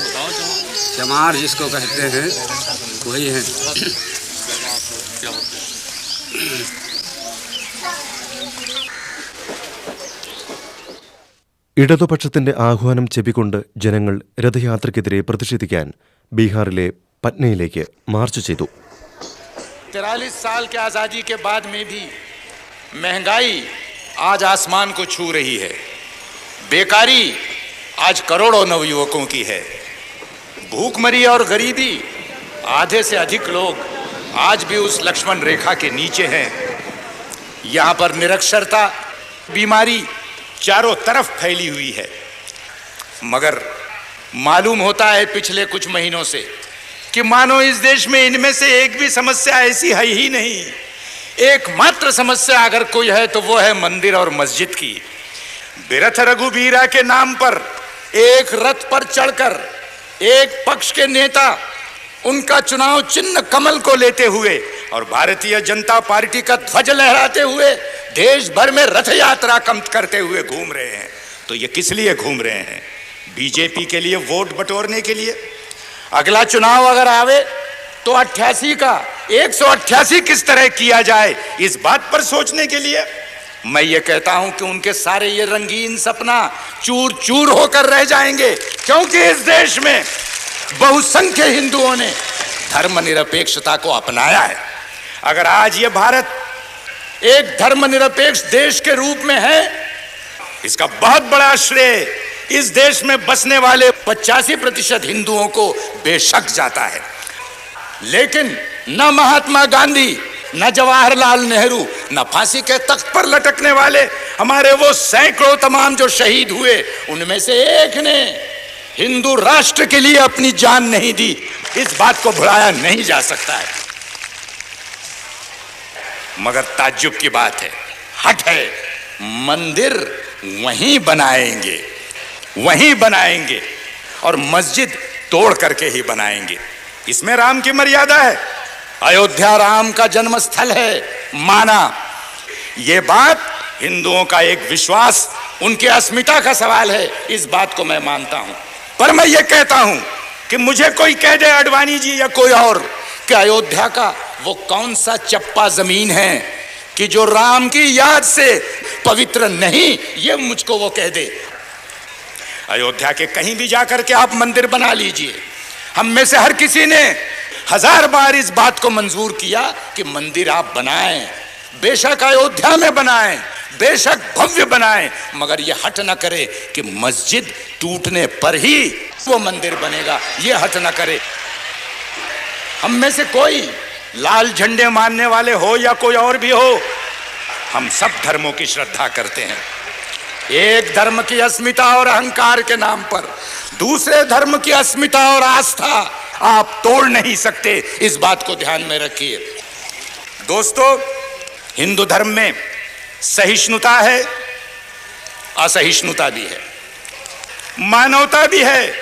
चमार जिसको कहते हैं वही हैं। ഇടതുപക്ഷത്തിന്റെ ആഹ്വാനം ചെവിക്കൊണ്ട് ജനങ്ങൾ രഥയാത്രയ്ക്കെതിരെ പ്രതിഷേധിക്കാൻ ബീഹാറിലെ പട്നയിലേക്ക് മാർച്ച് ചെയ്തു. 43 साल के आज़ादी के बाद में भी महंगाई आज आसमान को छू रही है, बेकारी आज करोड़ों नवयुवकों की है, भूखमरी और गरीबी आधे से अधिक लोग आज भी उस लक्ष्मण रेखा के नीचे हैं। यहाँ पर निरक्षरता बीमारी चारों तरफ फैली हुई है। मगर मालूम होता है पिछले कुछ महीनों से कि मानो इस देश में इनमें से एक भी समस्या ऐसी है ही नहीं। एकमात्र समस्या अगर कोई है तो वो है मंदिर और मस्जिद की। बिरथ रघुबीरा के नाम पर एक रथ पर चढ़कर एक पक्ष के नेता उनका चुनाव चिन्ह कमल को लेते हुए और भारतीय जनता पार्टी का ध्वज लहराते हुए देश भर में रथ यात्रा करते हुए घूम रहे हैं। तो ये किस लिए घूम रहे हैं? बीजेपी के लिए वोट बटोरने के लिए। अगला चुनाव अगर आवे तो 88 का 188 किस तरह किया जाए इस बात पर सोचने के लिए। मैं ये कहता हूं कि उनके सारे ये रंगीन सपना चूर चूर होकर रह जाएंगे, क्योंकि इस देश में बहुसंख्य हिंदुओं ने धर्मनिरपेक्षता को अपनाया है। अगर आज ये भारत एक धर्मनिरपेक्ष देश के रूप में है, इसका बहुत बड़ा श्रेय इस देश में बसने वाले 85% हिंदुओं को बेशक जाता है। लेकिन न महात्मा गांधी, न जवाहरलाल नेहरू, न फांसी के तख्त पर लटकने वाले हमारे वो सैकड़ों तमाम जो शहीद हुए, उनमें से एक ने हिंदू राष्ट्र के लिए अपनी जान नहीं दी। इस बात को भुलाया नहीं जा सकता है। मगर ताज्जुब की बात है, हट है, मंदिर वहीं बनाएंगे और मस्जिद तोड़ करके ही बनाएंगे। इसमें राम की मर्यादा है। अयोध्या राम का जन्म स्थल है, माना। ये बात हिंदुओं का एक विश्वास, उनकी अस्मिता का सवाल है, इस बात को मैं मानता हूं। पर मैं ये कहता हूं कि मुझे कोई कह दे, अडवाणी जी या कोई और, कि अयोध्या का वो कौन सा चप्पा जमीन है कि जो राम की याद से पवित्र नहीं, ये मुझको वो कह दे। अयोध्या के कहीं भी जाकर के आप मंदिर बना लीजिए। हम में से हर किसी ने 1000 बार इस बात को मंजूर किया कि मंदिर आप बनाएं, बेशक अयोध्या में बनाएं, बेशक भव्य बनाए, मगर ये हट न करे कि मस्जिद टूटने पर ही वो मंदिर बनेगा, ये हट न करे। हम में से कोई लाल झंडे मानने वाले हो या कोई और भी हो, हम सब धर्मों की श्रद्धा करते हैं। एक धर्म की अस्मिता और अहंकार के नाम पर दूसरे धर्म की अस्मिता और आस्था आप तोड़ नहीं सकते, इस बात को ध्यान में रखिए। दोस्तों, हिंदू धर्म में सहिष्णुता है, असहिष्णुता भी है, मानवता भी है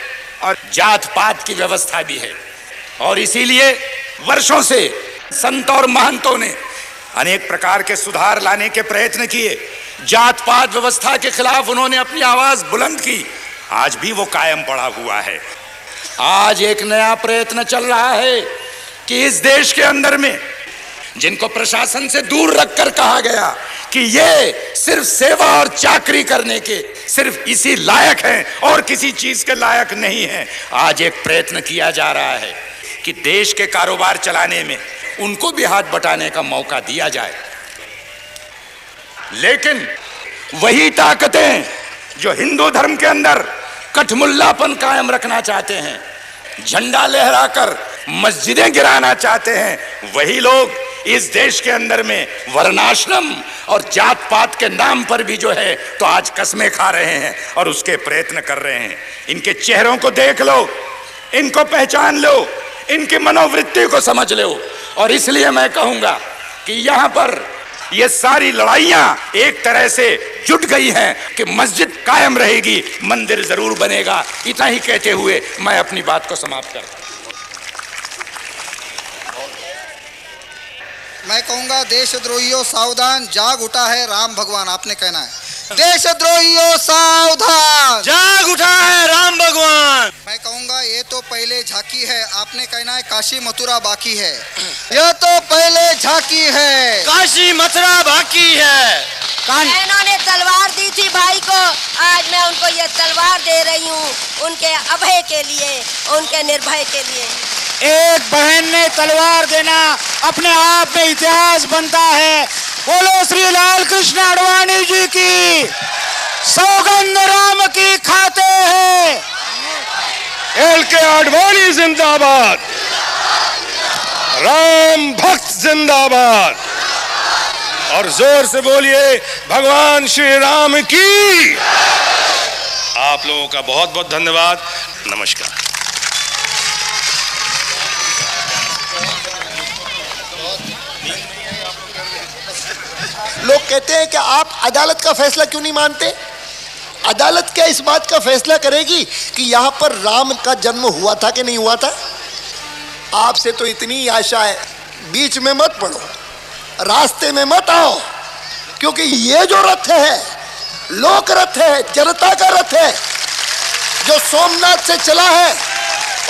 और जात पात की व्यवस्था भी है। और इसीलिए वर्षों से संत और महंतों ने अनेक प्रकार के सुधार लाने के प्रयत्न किए। जात पात व्यवस्था के खिलाफ उन्होंने अपनी आवाज बुलंद की, आज भी वो कायम पड़ा हुआ है। आज एक नया प्रयत्न चल रहा है कि इस देश के अंदर में जिनको प्रशासन से दूर रखकर कहा गया कि ये सिर्फ सेवा और चाकरी करने के सिर्फ इसी लायक हैं और किसी चीज के लायक नहीं हैं, आज एक प्रयत्न किया जा रहा है कि देश के कारोबार चलाने में उनको भी हाथ बटाने का मौका दिया जाए। लेकिन वही ताकतें जो हिंदू धर्म के अंदर कठमुल्लापन कायम रखना चाहते हैं, झंडा लहराकर मस्जिदें गिराना चाहते हैं, वही लोग इस देश के अंदर में वर्णाश्रम और जात पात के नाम पर भी जो है तो आज कस्में खा रहे हैं और उसके प्रयत्न कर रहे हैं। इनके चेहरों को देख लो, इनको पहचान लो, इनकी मनोवृत्ति को समझ लो। और इसलिए मैं कहूंगा कि यहां पर ये सारी लड़ाइयां एक तरह से जुट गई हैं कि मस्जिद कायम रहेगी, मंदिर जरूर बनेगा। इतना ही कहते हुए मैं अपनी बात को समाप्त करता हूं। मैं कहूंगा देशद्रोहियों सावधान, जाग उठा है राम भगवान। आपने कहना है देशद्रोहियों सावधान, जाग उठा है राम भगवान। मैं कहूंगा ये तो पहले झांकी है। आपने कहना है काशी मथुरा बाकी है। यह तो पहले झांकी है, काशी मथुरा बाकी है। इन्होंने तलवार दी थी भाई को, आज मैं उनको ये तलवार दे रही हूँ, उनके अभय के लिए, उनके निर्भय के लिए। एक बहन ने तलवार देना अपने आप में इतिहास बनता है। बोलो श्री लाल कृष्ण आडवाणी जी की, सौगंध राम की खाते हैं। LK आडवाणी जिंदाबाद, राम भक्त जिंदाबाद। और जोर से बोलिए भगवान श्री राम की। आप लोगों का बहुत बहुत धन्यवाद, नमस्कार। लोग कहते हैं कि आप अदालत का फैसला क्यों नहीं मानते? अदालत क्या इस बात का फैसला करेगी कि यहाँ पर राम का जन्म हुआ था कि नहीं हुआ था? आपसे तो इतनी आशा है, बीच में मत पड़ो, रास्ते में मत आओ, क्योंकि ये जो रथ है लोक रथ है, जनता का रथ है, जो सोमनाथ से चला है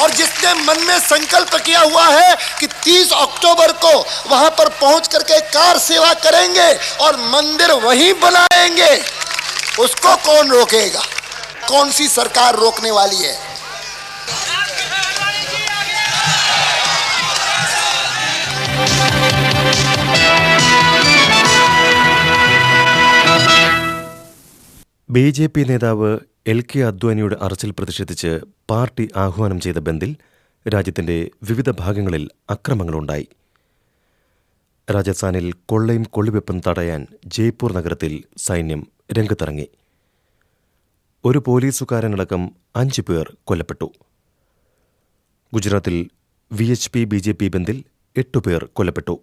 और जिसने मन में संकल्प किया हुआ है कि 30 अक्टूबर को वहां पर पहुंच करके कार सेवा करेंगे और मंदिर वहीं बनाएंगे, उसको कौन रोकेगा? कौन सी सरकार रोकने वाली है? BJP നേതാവ് LK അദ്വാനിയുടെ അറസ്റ്റിൽ പ്രതിഷേധിച്ച് പാർട്ടി ആഹ്വാനം ചെയ്ത ബന്ദിൽ രാജ്യത്തിന്റെ വിവിധ ഭാഗങ്ങളിൽ അക്രമങ്ങളുണ്ടായി. രാജസ്ഥാനിൽ കൊള്ളയും കൊള്ളിവെപ്പും തടയാൻ ജയ്പൂർ നഗരത്തിൽ സൈന്യം രംഗത്തിറങ്ങി. ഒരു പോലീസുകാരനടക്കം 5 പേർ കൊല്ലപ്പെട്ടു. ഗുജറാത്തിൽ VHP BJP ബന്ദിൽ 8 പേർ കൊല്ലപ്പെട്ടു.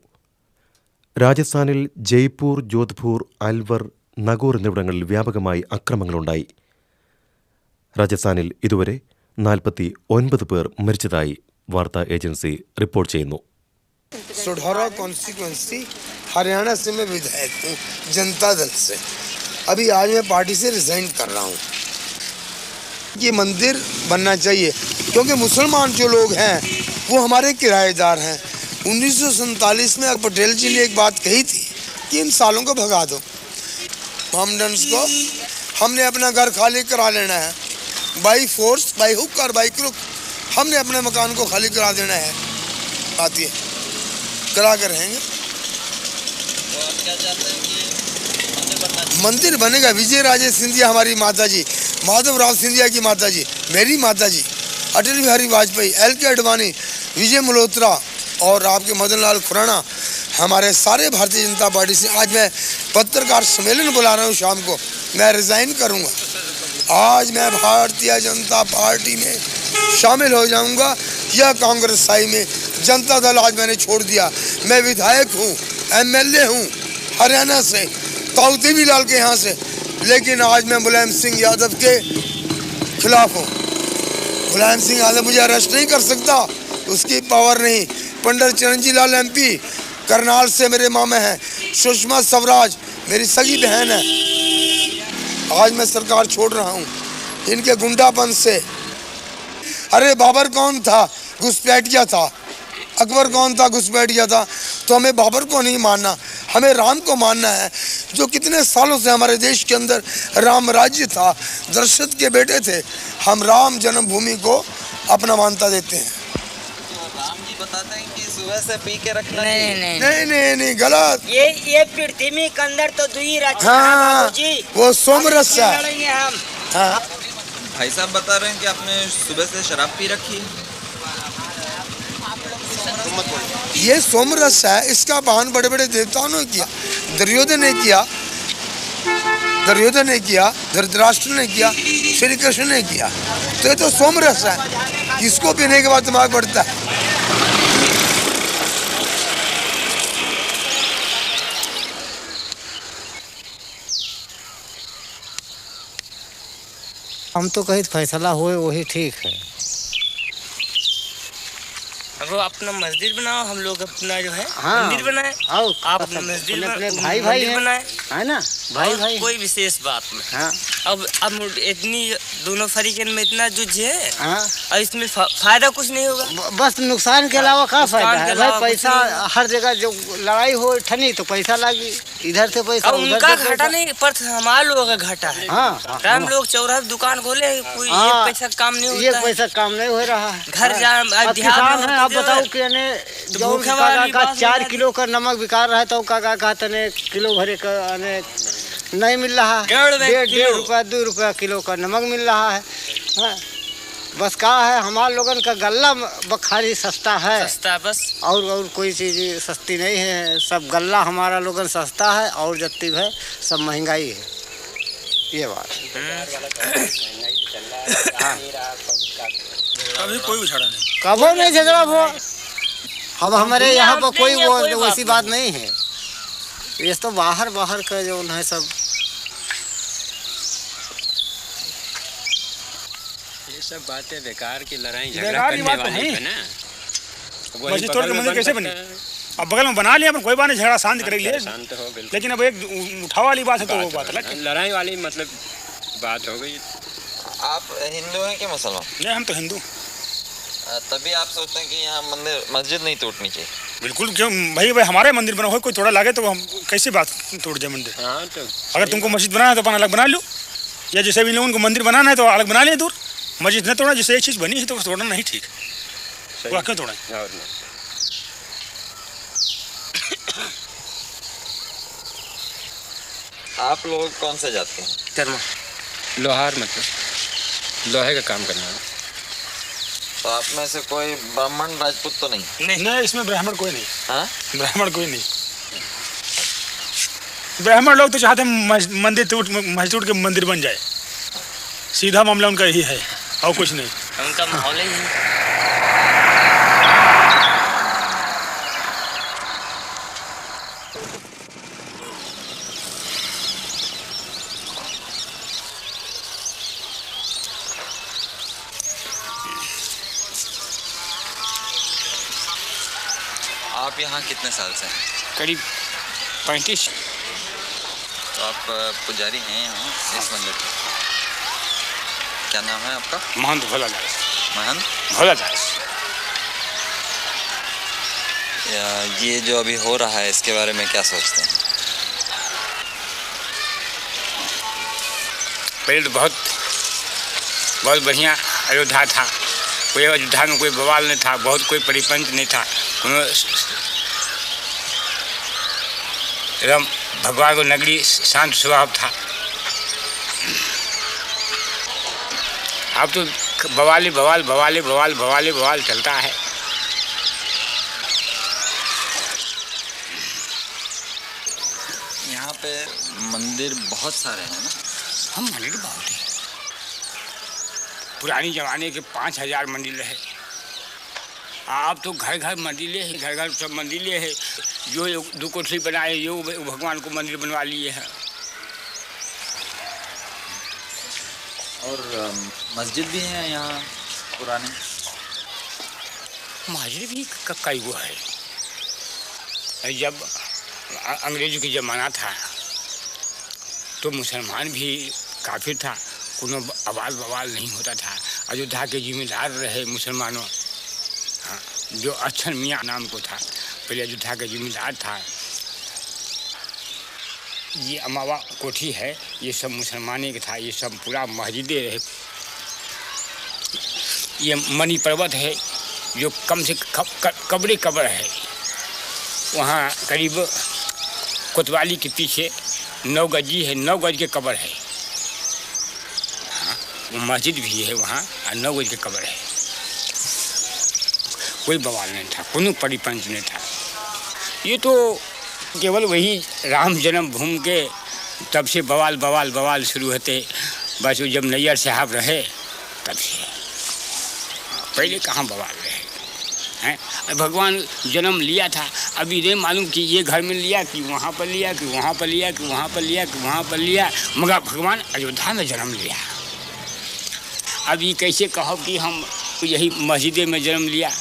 രാജസ്ഥാനിൽ ജയ്പൂർ, ജോധ്പൂർ, അൽവർ, നഗോർ എന്നിവിടങ്ങളിൽ വ്യാപകമായി അക്രമങ്ങളുണ്ടായി. രാജസ്ഥാനിൽ ഇതുവരെ 49 പേർ മരിച്ചതായി വാർത്താ ഏജൻസി റിപ്പോർട്ട് ചെയ്യുന്നു. सुढौरा कॉन्स्टिट्यूएंसी हरियाणा से मैं विधायक हूँ जनता दल से। अभी आज मैं पार्टी से रिजाइन कर रहा हूँ। ये मंदिर बनना चाहिए क्योंकि मुसलमान जो लोग हैं वो हमारे किराएदार हैं। 1947 में पटेल जी ने एक बात कही थी कि इन सालों को भगा दो, मोहम्मडन्स को। हमने अपना घर खाली करा लेना है बाई फोर्स, बाई हुक और बाई क्रुक। हमने अपने मकान को खाली करा देना है, आती है करा कर रहेंगे। मंदिर बनेगा। विजय राजे सिंधिया हमारी माता जी, माधवराव सिंधिया की माता जी, मेरी माता जी, अटल बिहारी वाजपेयी, LK आडवाणी, विजय मल्होत्रा और आपके मदन लाल खुराना, हमारे सारे भारतीय जनता पार्टी से आज मैं पत्रकार सम्मेलन बुला रहा हूँ। शाम को मैं रिजाइन करूँगा। आज मैं भारतीय जनता पार्टी में शामिल हो जाऊँगा या कांग्रेस साई में। जनता दल आज मैंने छोड़ दिया। मैं विधायक हूँ, MLA हूँ हरियाणा से, ताऊ लाल के यहाँ से, लेकिन आज मैं मुलायम सिंह यादव के खिलाफ हूँ। मुलायम सिंह यादव मुझे अरेस्ट नहीं कर सकता, उसकी पावर नहीं। पंडित चिरंजी लाल MP करनाल से मेरे मामे हैं। सुषमा स्वराज मेरी सगी बहन है। आज मैं सरकार छोड़ रहा हूँ इनके गुंडापन से। अरे बाबर कौन था? घुसपैठिया था। अकबर कौन था? घुसपैठिया था। तो हमें बाबर को नहीं मानना, हमें राम को मानना है, जो कितने सालों से हमारे देश के अंदर राम राज्य था, दशरथ के बेटे थे। हम राम जन्मभूमि को अपना मान्यता देते हैं। राम जी बताते हैं कि सुबह से पी के रखना नहीं, गलत। ये पृथ्वी के अंदर तो दुई हाँ, वो सोमरस है। हाँ। भाई साहब बता रहे हैं कि आपने सुबह से शराब पी रखी है। ये सोमरस है, इसका पान बड़े बड़े देवताओं ने किया। दुर्योधन ने किया, धृतराष्ट्र ने किया, श्री कृष्ण ने किया। तो ये तो सोमरस है, इसको पीने के बाद दिमाग बढ़ता है। हम तो कहीं फैसला हुए वही ठीक है। वो अपना मस्जिद बनाओ, हम लोग अपना जो है हाँ, मंदिर बनाए। आप अपना मस्जिद भाई बनाए है ना, भाई कोई विशेष बात नहीं। हाँ। अब इतनी दोनों फरीकन में इतना जुझ है। हाँ। और इसमें फायदा कुछ नहीं होगा, बस नुकसान के अलावा क्या फायदा है भाई? पैसा हर जगह जो लड़ाई हो ठनी तो पैसा लागी, इधर से पैसा उनका घाटा नहीं पर हमारे लोगों का घाटा है। हम लोग चौराहा दुकान खोले, कोई एक पैसा काम नहीं होता, एक पैसा काम नहीं हो रहा है। घर जा किसान है, आप बताओ कि 4 किलो का नमक बिका रहा है तो काका कहते ने किलो भरे का नहीं मिल रहा है। 1.5 रुपया 2 रुपया किलो का नमक मिल रहा है। हाँ। बस कहा है हमारे लोगन का गल्ला बखारी सस्ता है, सस्ता बस, और कोई चीज़ सस्ती नहीं है। सब गल्ला हमारा लोगन सस्ता है और जत्ती है सब महंगाई है। ये बात हाँ। कभी कोई झगड़ा नहीं, कभी नहीं झगड़ा हो। अब हमारे यहाँ पर कोई वैसी बात नहीं है। ये तो बाहर का जो है सब सब बातें बेकार की लड़ाई झगड़ा करने वाली है ना। मस्जिद तोड़ के मंदिर कैसे बने? अब बगल में बना लिया, कोई बात नहीं, झगड़ा शांत कर लिया, शांत हो बिल्कुल। लेकिन अब एक उठाव वाली बात है तो वो बात अलग, लड़ाई वाली मतलब बात हो गई। आप हिंदू हैं कि मुसलमान? नहीं, हम तो हिंदू। तभी आप सोचते हैं कि यहाँ मस्जिद नहीं टूटनी चाहिए? बिल्कुल, क्यों भाई हमारे मंदिर बना हो, कोई थोड़ा लागे तो हम कैसी बात टूट जाए मंदिर? हाँ, तो अगर तुमको मस्जिद बनाना है तो अपन अलग बना लो, या जैसे भी लोगों को मंदिर बनाना है तो अलग बना लें दूर। मस्जिद न तोड़ा, जिससे एक चीज़ बनी है तो तोड़ना नहीं ठीक, पूरा क्यों तोड़ा? आप लोग कौन से जाते हैं? कर्मा लोहार, मतलब लोहे का काम करना है। तो आप में से कोई ब्राह्मण राजपूत तो नहीं? नहीं, इसमें ब्राह्मण कोई नहीं। हाँ? ब्राह्मण कोई नहीं। ब्राह्मण लोग तो चाहते हैं मंदिर टूट के मंदिर बन जाए, सीधा मामला उनका यही है और कुछ नहीं। उनका माहौल ही है। आप यहाँ कितने साल से हैं? करीब 35। तो आप पुजारी हैं यहाँ इस मंदिर के? क्या नाम है आपका? महंत भोलादास। महंत भोलादास। ये जो अभी हो रहा है इसके बारे में क्या सोचते हैं? पहले तो बहुत बढ़िया अयोध्या था, कोई अयोध्या में कोई बवाल नहीं था, बहुत कोई परिपंच नहीं था, एकदम भगवान को नगरी शांत स्वभाव था। अब तो बवाली बवाल बवाली बवाल बवाली बवाल चलता है। यहाँ पे मंदिर बहुत सारे हैं ना? हम मंदिर बहुत है। पुरानी जमाने के 5000 मंदिर है। आप तो घर घर मंदिर है, घर घर सब मंदिर है। जो दो कोठरी बनाए जो भगवान को मंदिर बनवा लिए हैं। और मस्जिद भी है यहाँ पुराने? मस्जिद भी कई वो है। जब अंग्रेजों की ज़माना था तो मुसलमान भी काफ़ी था, कोनो आवाज़ बवाल नहीं होता था। अयोध्या के जिम्मेदार रहे मुसलमानों, हाँ, जो अच्छन मियाँ नाम को था, पहले अयोध्या का जिम्मेदार था। ये अमावा कोठी है, ये सब मुसलमानी का था। ये सब पूरा मस्जिदें रहे। ये मणि पर्वत है जो कम से कब्र है। वहाँ करीब कोतवाली के पीछे 9 गजी है, 9 गज के कब्र है। हाँ, मस्जिद भी है वहाँ और 9 गज के कब्र है। कोई बवाल नहीं था, कोनो परिपंच नहीं था। ये तो केवल वही राम जन्मभूमि के तब से बवाल बवाल बवाल शुरू होते। बस वो जब नैयर साहब रहे तब से, पहले कहाँ बवाल रहे हैं। भगवान जन्म लिया था, अभी नहीं मालूम कि ये घर में लिया कि वहाँ पर लिया कि वहाँ पर लिया कि वहाँ पर लिया कि वहाँ पर लिया, मगर भगवान अयोध्या में जन्म लिया। अब ये कैसे कहो कि हम यही मस्जिद में जन्म लिया।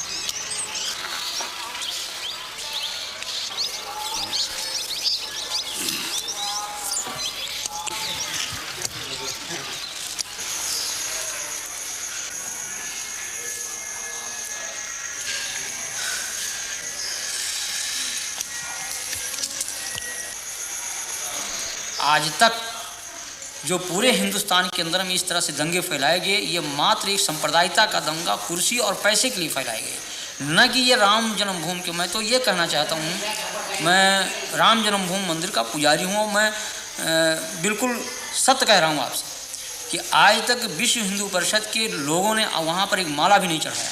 आज तक जो पूरे हिंदुस्तान के अंदर में इस तरह से दंगे फैलाए गए, ये मात्र एक सांप्रदायिकता का दंगा कुर्सी और पैसे के लिए फैलाए गए, न कि ये राम जन्मभूमि के। मैं तो ये कहना चाहता हूँ, मैं राम जन्मभूमि मंदिर का पुजारी हूँ। मैं बिल्कुल सत्य कह रहा हूँ आपसे कि आज तक विश्व हिंदू परिषद के लोगों ने वहाँ पर एक माला भी नहीं चढ़ाया।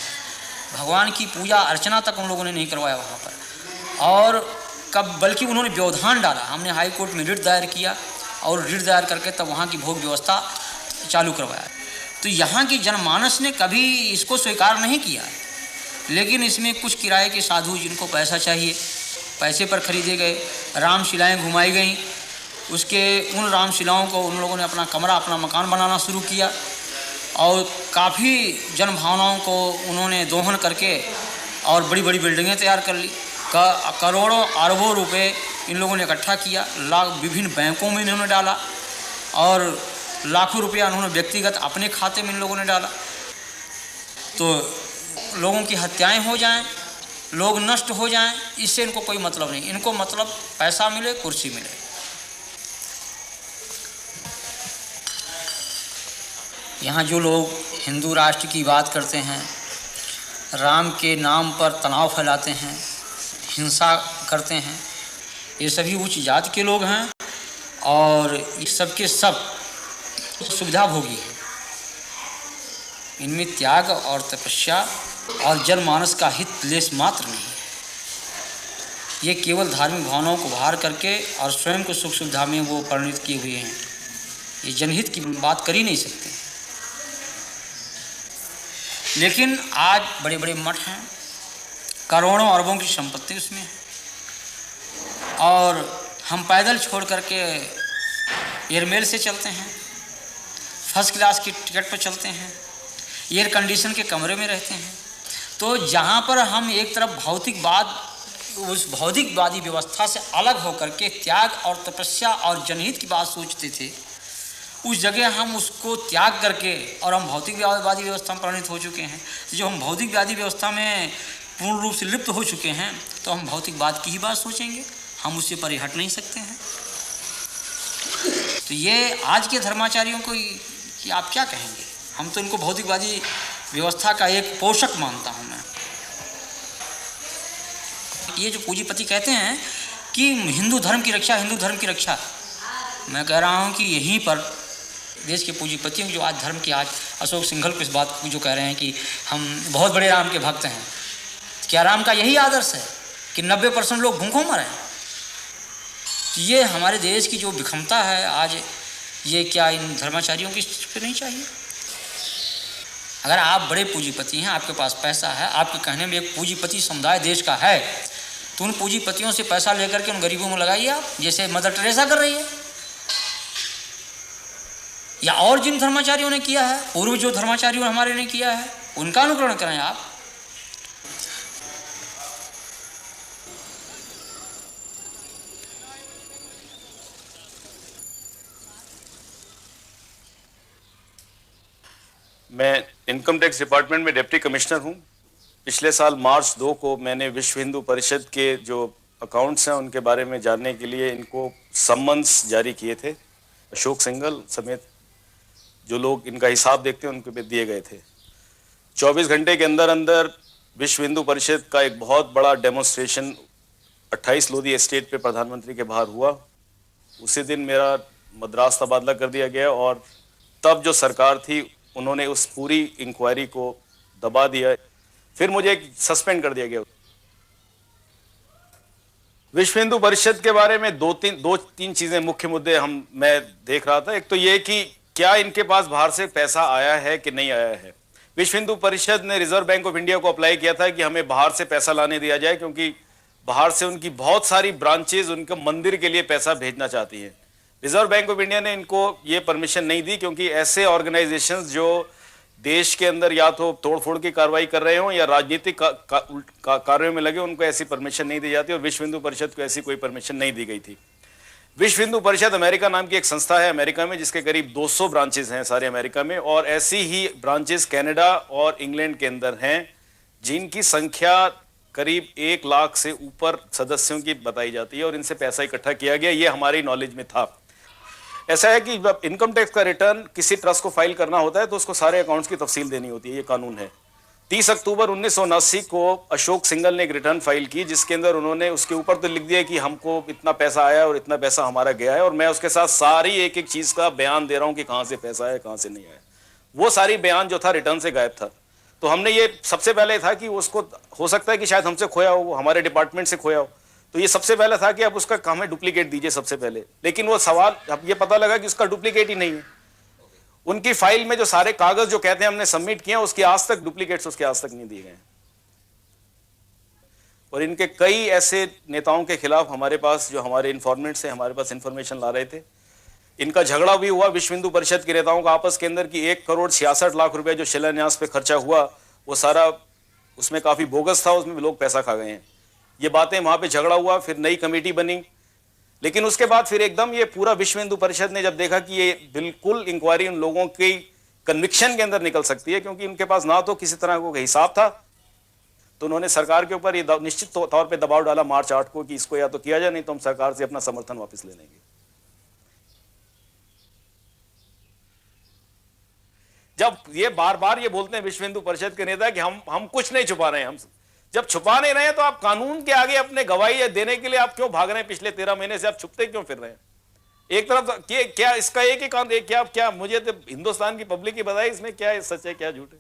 भगवान की पूजा अर्चना तक उन लोगों ने नहीं करवाया वहाँ पर। और बल्कि उन्होंने व्यवधान डाला। हमने हाई कोर्ट में रिट दायर किया और रिट दायर करके तब वहाँ की भोग व्यवस्था चालू करवाया। तो यहाँ की जनमानस ने कभी इसको स्वीकार नहीं किया। लेकिन इसमें कुछ किराए के साधु जिनको पैसा चाहिए, पैसे पर खरीदे गए रामशिलाएँ घुमाई गईं। उसके उन रामशिलाओं को उन लोगों ने अपना कमरा, अपना मकान बनाना शुरू किया और काफ़ी जनभावनाओं को उन्होंने दोहन करके और बड़ी बड़ी बिल्डिंगें तैयार कर ली। करोड़ों अरबों रुपए इन लोगों ने इकट्ठा किया, विभिन्न बैंकों में इन्होंने डाला और लाखों रुपया उन्होंने व्यक्तिगत अपने खाते में इन लोगों ने डाला। तो लोगों की हत्याएं हो जाएं, लोग नष्ट हो जाएं, इससे इनको कोई मतलब नहीं। इनको मतलब पैसा मिले, कुर्सी मिले। यहाँ जो लोग हिंदू राष्ट्र की बात करते हैं, राम के नाम पर तनाव फैलाते हैं, हिंसा करते हैं, ये सभी उच्च जाति के लोग हैं और ये सबके सब सुविधाभोगी हैं। इनमें त्याग और तपस्या और जनमानस का हित लेस मात्र नहीं है। ये केवल धार्मिक भावनाओं को बाहर करके और स्वयं को सुख सुविधा में वो परिणित किए हुए हैं। ये जनहित की बात कर ही नहीं सकते। लेकिन आज बड़े बड़े मठ हैं, करोड़ों अरबों की संपत्ति उसमें है और हम पैदल छोड़ करके एयरमेल से चलते हैं, फर्स्ट क्लास की टिकट पर चलते हैं, एयर कंडीशन के कमरे में रहते हैं। तो जहाँ पर हम एक तरफ भौतिकवाद, उस भौतिकवादी व्यवस्था से अलग होकर के त्याग और तपस्या और जनहित की बात सोचते थे, उस जगह हम उसको त्याग करके और हम भौतिकवादी व्यवस्था में परिणित हो चुके हैं। जो हम भौतिकवादी व्यवस्था में पूर्ण रूप से लिप्त हो चुके हैं तो हम भौतिकवाद की ही बात सोचेंगे, हम उससे परे हट नहीं सकते हैं। तो ये आज के धर्माचार्यों को कि आप क्या कहेंगे? हम तो इनको भौतिकवादी व्यवस्था का एक पोषक मानता हूँ मैं। ये जो पूंजीपति कहते हैं कि हिंदू धर्म की रक्षा, हिंदू धर्म की रक्षा। मैं कह रहा हूँ कि यहीं पर देश के पूंजीपतियों की जो आज धर्म की, आज अशोक सिंघल को इस बात को जो कह रहे हैं कि हम बहुत बड़े राम के भक्त हैं, क्या राम का यही आदर्श है कि 90% लोग भूखों मरे? ये हमारे देश की जो विषमता है आज, ये क्या इन धर्माचार्यों की पे नहीं चाहिए? अगर आप बड़े पूंजीपति हैं, आपके पास पैसा है, आपके कहने में एक पूंजीपति समुदाय देश का है, तो उन पूंजीपतियों से पैसा लेकर के उन गरीबों में लगाइए आप, जैसे मदर टेरेसा कर रही है, या और जिन धर्माचार्यों ने किया है, पूर्व जो धर्माचार्यों हमारे ने किया है, उनका अनुकरण करें आप। मैं इनकम टैक्स डिपार्टमेंट में डिप्टी कमिश्नर हूं। पिछले साल मार्च 2 को मैंने विश्व हिंदू परिषद के जो अकाउंट्स हैं उनके बारे में जानने के लिए इनको सम्मन्स जारी किए थे। अशोक सिंघल समेत जो लोग इनका हिसाब देखते हैं उनको भी दिए गए थे। 24 घंटे के अंदर अंदर विश्व हिंदू परिषद का एक बहुत बड़ा डेमोन्स्ट्रेशन 28 लोधी एस्टेट पे प्रधानमंत्री के बाहर हुआ। उसी दिन मेरा मद्रास तबादला कर दिया गया और तब जो सरकार थी उन्होंने उस पूरी इंक्वायरी को दबा दिया, फिर मुझे सस्पेंड कर दिया गया। विश्व हिंदू परिषद के बारे में दो तीन चीजें मुख्य मुद्दे मैं देख रहा था। एक तो ये कि क्या इनके पास बाहर से पैसा आया है कि नहीं आया है। विश्व हिंदू परिषद ने रिजर्व बैंक ऑफ इंडिया को अप्लाई किया था कि हमें बाहर से पैसा लाने दिया जाए, क्योंकि बाहर से उनकी बहुत सारी ब्रांचेज उनके मंदिर के लिए पैसा भेजना चाहती हैं। रिजर्व बैंक ऑफ इंडिया ने इनको ये परमिशन नहीं दी, क्योंकि ऐसे ऑर्गेनाइजेशंस जो देश के अंदर या तो तोड़फोड़ की कार्रवाई कर रहे हो या राजनीतिक कार्यों में लगे, उनको ऐसी परमिशन नहीं दी जाती और विश्व हिंदू परिषद को ऐसी कोई परमिशन नहीं दी गई थी। विश्व हिंदू परिषद अमेरिका नाम की एक संस्था है अमेरिका में, जिसके करीब 200 ब्रांचेज हैं सारे अमेरिका में, और ऐसी ही ब्रांचेज कनाडा और इंग्लैंड के अंदर हैं, जिनकी संख्या करीब 1 लाख से ऊपर सदस्यों की बताई जाती है और इनसे पैसा इकट्ठा किया गया। ये हमारी नॉलेज में था। ऐसा है कि जब इनकम टैक्स का रिटर्न किसी ट्रस्ट को फाइल करना होता है तो उसको सारे अकाउंट्स की तफसील देनी होती है, ये कानून है। 30 अक्टूबर 1979 को अशोक सिंघल ने एक रिटर्न फाइल की, जिसके अंदर उन्होंने उसके ऊपर तो लिख दिया कि हमको इतना पैसा आया और इतना पैसा हमारा गया है, और मैं उसके साथ सारी एक एक चीज का बयान दे रहा हूं कि कहां से पैसा आया कहां से नहीं आया। वो सारी बयान जो था रिटर्न से गायब था। तो हमने ये सबसे पहले था कि उसको हो सकता है कि शायद हमसे खोया हो, हमारे डिपार्टमेंट से खोया हो, तो ये सबसे पहले था कि आप उसका हमें डुप्लीकेट दीजिए सबसे पहले। लेकिन वो सवाल अब ये पता लगा कि उसका डुप्लीकेट ही नहीं है। उनकी फाइल में जो सारे कागज जो कहते हैं हमने सबमिट किया, उसके आज तक डुप्लीकेट्स उसके आज तक नहीं दिए गए। और इनके कई ऐसे नेताओं के खिलाफ हमारे पास, जो हमारे इन्फॉर्मेंट्स हैं, हमारे पास इंफॉर्मेशन ला रहे थे। इनका झगड़ा भी हुआ विश्व हिंदू परिषद के नेताओं का आपस के अंदर कि 1,66,00,000 रुपए जो शिलान्यास पे खर्चा हुआ, वो सारा उसमें काफी बोगस था, उसमें लोग पैसा खा गए हैं। ये बातें वहां पे झगड़ा हुआ, फिर नई कमेटी बनी, लेकिन उसके बाद फिर एकदम ये पूरा विश्व हिंदू परिषद ने जब देखा कि ये बिल्कुल इंक्वायरी उन लोगों की कन्विक्शन के अंदर निकल सकती है, क्योंकि इनके पास ना तो किसी तरह का हिसाब था, तो उन्होंने सरकार के ऊपर ये निश्चित तौर पे दबाव डाला मार्च 8 को कि इसको या तो किया जाए, नहीं तो हम सरकार से अपना समर्थन वापस ले लेंगे। जब ये बार बार ये बोलते हैं विश्व हिंदू परिषद के नेता कि हम कुछ नहीं छुपा रहे हैं, हम जब छुपा नहीं रहे हैं तो आप कानून के आगे अपने गवाही देने के लिए आप क्यों भाग रहे हैं? पिछले 13 महीने से आप छुपते क्यों फिर रहे हैं? एक तरफ क्या इसका एक ही कानून, क्या मुझे तो हिंदुस्तान की पब्लिक ही बताए इसमें क्या सच है क्या झूठ है।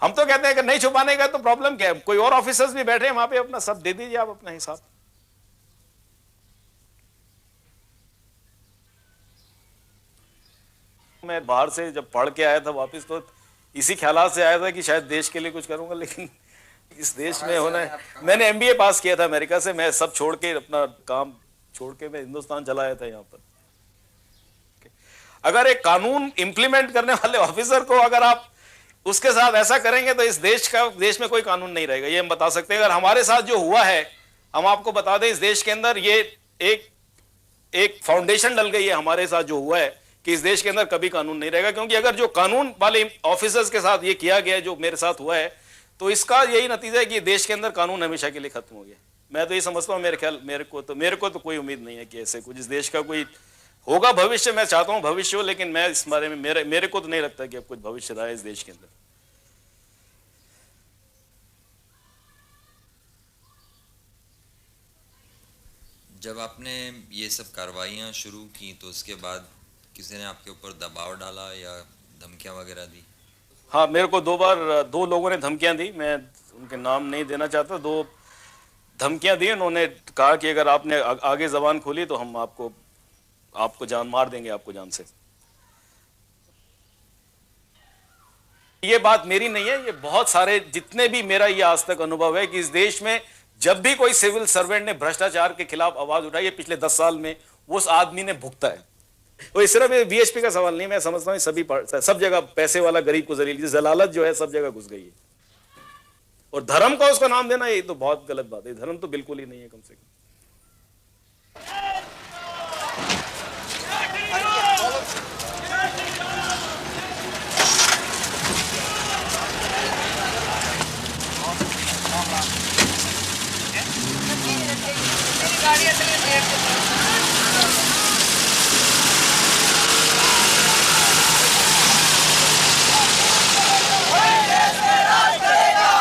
हम तो कहते हैं कि नहीं छुपाने का तो प्रॉब्लम क्या है? कोई और ऑफिसर्स भी बैठे हैं वहां पे, अपना सब दे दीजिए आप अपना हिसाब। मैं बाहर से जब पढ़ के आया था वापस, तो इसी ख्यालात से आया था कि शायद देश के लिए कुछ करूंगा, लेकिन इस देश में होना है। मैंने एमबीए पास किया था अमेरिका से, मैं सब छोड़ के अपना काम छोड़ के मैं हिंदुस्तान चला आया था यहाँ पर। अगर एक कानून इंप्लीमेंट करने वाले ऑफिसर को अगर आप उसके साथ ऐसा करेंगे तो इस देश में कोई कानून नहीं रहेगा, ये हम बता सकते हैं। अगर हमारे साथ जो हुआ है, हम आपको बता दें, इस देश के अंदर ये एक फाउंडेशन डल गई है हमारे साथ जो हुआ है कि इस देश के अंदर कभी कानून नहीं रहेगा। क्योंकि अगर जो कानून वाले ऑफिसर्स के साथ ये किया गया जो मेरे साथ हुआ है, तो इसका यही नतीजा है कि देश के अंदर कानून हमेशा के लिए खत्म हो गया। मैं तो ये समझता हूँ, मेरे को तो कोई उम्मीद नहीं है कि ऐसे कुछ इस देश का कोई होगा भविष्य। मैं चाहता हूँ भविष्य हो, लेकिन मैं इस बारे में मेरे को तो नहीं लगता कि अब कुछ भविष्य रहा है इस देश के अंदर। जब आपने ये सब कार्रवाइयाँ शुरू की तो उसके बाद किसी ने आपके ऊपर दबाव डाला या धमकियाँ वगैरह दी? हाँ, मेरे को 2 बार 2 लोगों ने धमकियाँ दी। मैं उनके नाम नहीं देना चाहता। 2 धमकियाँ दी। उन्होंने कहा कि अगर आपने आगे जबान खोली तो हम आपको जान मार देंगे, आपको जान से। ये बात मेरी नहीं है, ये बहुत सारे, जितने भी मेरा ये आज तक अनुभव है कि इस देश में जब भी कोई सिविल सर्वेंट ने भ्रष्टाचार के खिलाफ आवाज उठाई है पिछले 10 साल में, उस आदमी ने भुगता है। और इस सिर्फ बीएचपी का सवाल नहीं, मैं समझता हूँ सब जगह पैसे वाला गरीब को जलील, जलालत जो है सब जगह घुस गई है। और धर्म का उसका नाम देना ये तो बहुत गलत बात है। धर्म तो बिल्कुल ही नहीं है कम से कम।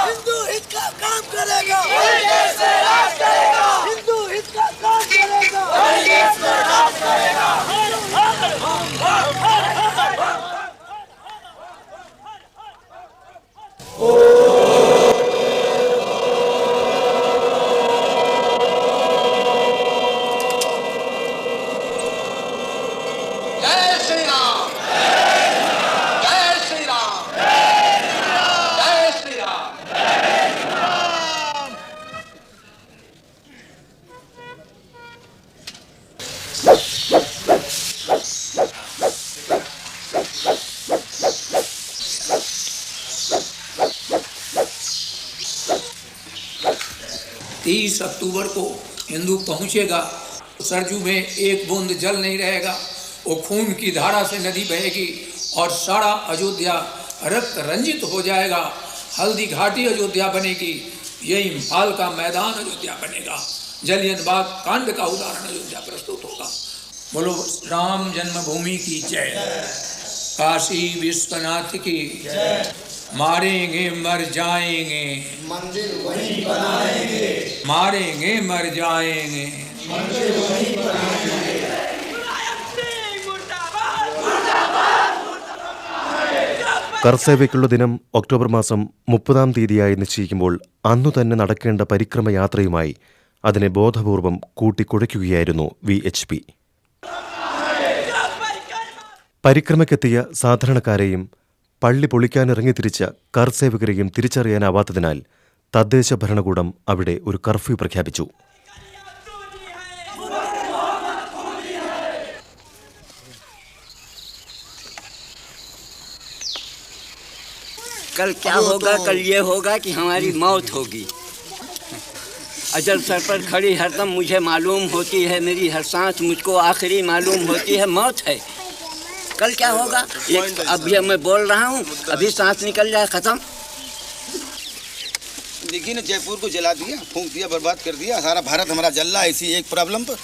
हिंदू हित का काम करेगा, हिंदू हित का काम करेगा। अक्टूबर को हिंदू पहुंचेगा, सरजू में एक बूंद जल नहीं रहेगा, वो खून की धारा से नदी बहेगी और सारा अयोध्या रक्त रंजित हो जाएगा। हल्दी घाटी अयोध्या बनेगी, ये इम्फाल का मैदान अयोध्या बनेगा, जलियन बाग कांड का उदाहरण अयोध्या प्रस्तुत होगा। बोलो राम जन्मभूमि की जय, काशी विश्वनाथ की जय। मारेंगे मर जाएंगे, मंदिर वहीं बनाएंगे, मारेंगे मर जाएंगे, मंदिर वहीं बनाएंगे। കർസേവയ്ക്കുള്ള ദിനം ഒക്ടോബർ മാസം 30-ാം തീയതിയായി നിശ്ചയിക്കുമ്പോൾ അന്നു തന്നെ നടക്കേണ്ട പരിക്രമയാത്രയുമായി അതിനെ ബോധപൂർവം കൂട്ടിക്കുഴയ്ക്കുകയായിരുന്നു VHP. പരിക്രമയ്ക്കെത്തിയ സാധാരണക്കാരെയും പള്ളി പൊളിക്കാനിറങ്ങിത്തിരിച്ച കർസേവകരെയും തിരിച്ചറിയാനാവാത്തതിനാൽ തദ്ദേശ ഭരണകൂടം അവിടെ ഒരു കർഫ്യൂ പ്രഖ്യാപിച്ചു. कल क्या होगा? कल ये होगा कि हमारी मौत होगी। अजल सर पर खड़ी हरदम मुझे मालूम होती है, मेरी हर सांस मुझको आखिरी मालूम होती है, मौत है। कल क्या होगा? अभी मैं बोल रहा हूँ, अभी सांस निकल जाए, खत्म। देखिए ना, जयपुर को जला दिया, फूंक दिया, बर्बाद कर दिया। सारा भारत हमारा जल रहा है इसी एक प्रॉब्लम पर।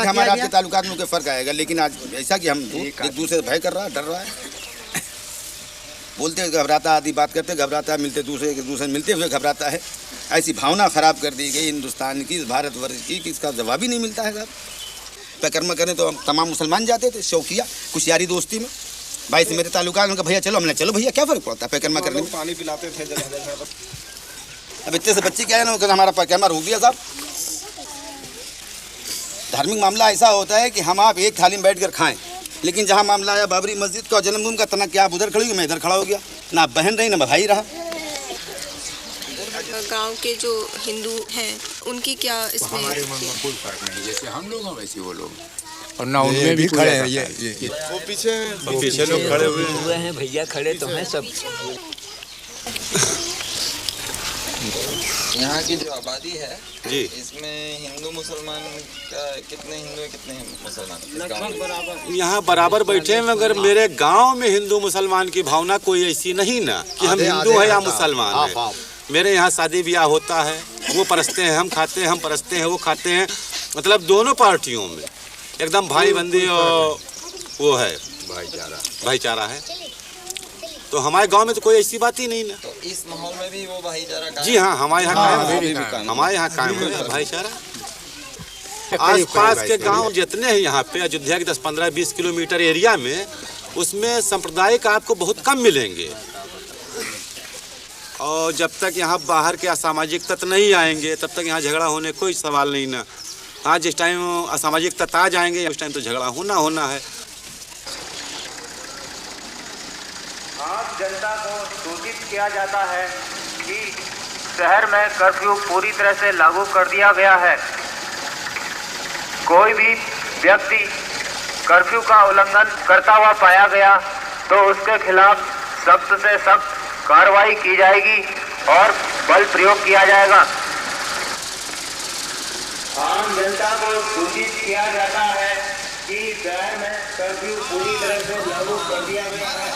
हमारे आपके ताल्लुकात में फर्क आएगा, लेकिन आज ऐसा कि हम एक दूसरे से भय कर रहा है, डर रहा है, बोलते घबराता, आदि बात करते घबराता, मिलते दूसरे मिलते हुए घबराता है। ऐसी भावना खराब कर दी गई हिंदुस्तान की, भारतवर्ष की, कि इसका जवाब ही नहीं मिलता है साहब। पैकर्मा करें तो हम तमाम मुसलमान जाते थे, शौकिया कुछ यारी दोस्ती में, भाई से मेरे ताल्लुकात में, भैया चलो, हमने चलो भैया, क्या फर्क पड़ता है पैकर्मा करने में, पानी पिलाते थे। अब इतने से बच्चे क्या है ना, हमारा पैकर्मा रोक दिया साहब। धार्मिक मामला ऐसा होता है कि हम आप एक थाली में बैठ कर खाएं, लेकिन जहाँ मामला आया बाबरी मस्जिद का, जन्मभूमि का, तना क्या आप उधर खड़ी, मैं इधर खड़ा हो गया, ना बहन रही ना भाई रहा। गांव के जो हिंदू हैं उनकी क्या इसमें? हमारे मन में कोई फर्क नहीं, जैसे हम लोग हैं वैसे वो लोग, और ना उनमें भी खड़े हैं। ये वो पीछे लोग खड़े हुए हैं, भैया खड़े तो हैं सब। यहाँ की जो आबादी है जी, इसमें हिंदू मुसलमान का कितने हिंदू है, कितने मुसलमान? यहाँ बराबर बैठे हैं, मगर मेरे गांव में हिंदू मुसलमान की भावना कोई ऐसी नहीं ना कि हम हिंदू हैं या मुसलमान हैं। मेरे यहाँ शादी ब्याह होता है, वो परसते हैं, हम खाते हैं, हम परसते हैं, वो खाते हैं, मतलब दोनों पार्टियों में एकदम भाई बंदी और वो है भाईचारा है। तो हमारे गांव में तो कोई ऐसी बात ही नहीं ना। तो इस माहौल में भी वो भाईचारा जी हाँ, हमारे यहाँ कायम है भाईचारा। आसपास के गांव जितने हैं यहाँ पे अयोध्या के 10-15-20 किलोमीटर एरिया में, उसमें सांप्रदायिक आपको बहुत कम मिलेंगे। और जब तक यहाँ बाहर के असामाजिक तत्व नहीं आएंगे तब तक यहाँ झगड़ा होने कोई सवाल नहीं ना। हाँ, जिस टाइम असामाजिक तत्व आ जाएंगे उस टाइम तो झगड़ा होना है। आम जनता को सूचित किया जाता है कि शहर में कर्फ्यू पूरी तरह से लागू कर दिया गया है। कोई भी व्यक्ति कर्फ्यू का उल्लंघन करता हुआ पाया गया तो उसके खिलाफ सख्त से सख्त कार्रवाई की जाएगी और बल प्रयोग किया जाएगा। आम जनता को सूचित किया जाता है कि शहर में कर्फ्यू पूरी तरह से लागू कर दिया गया है।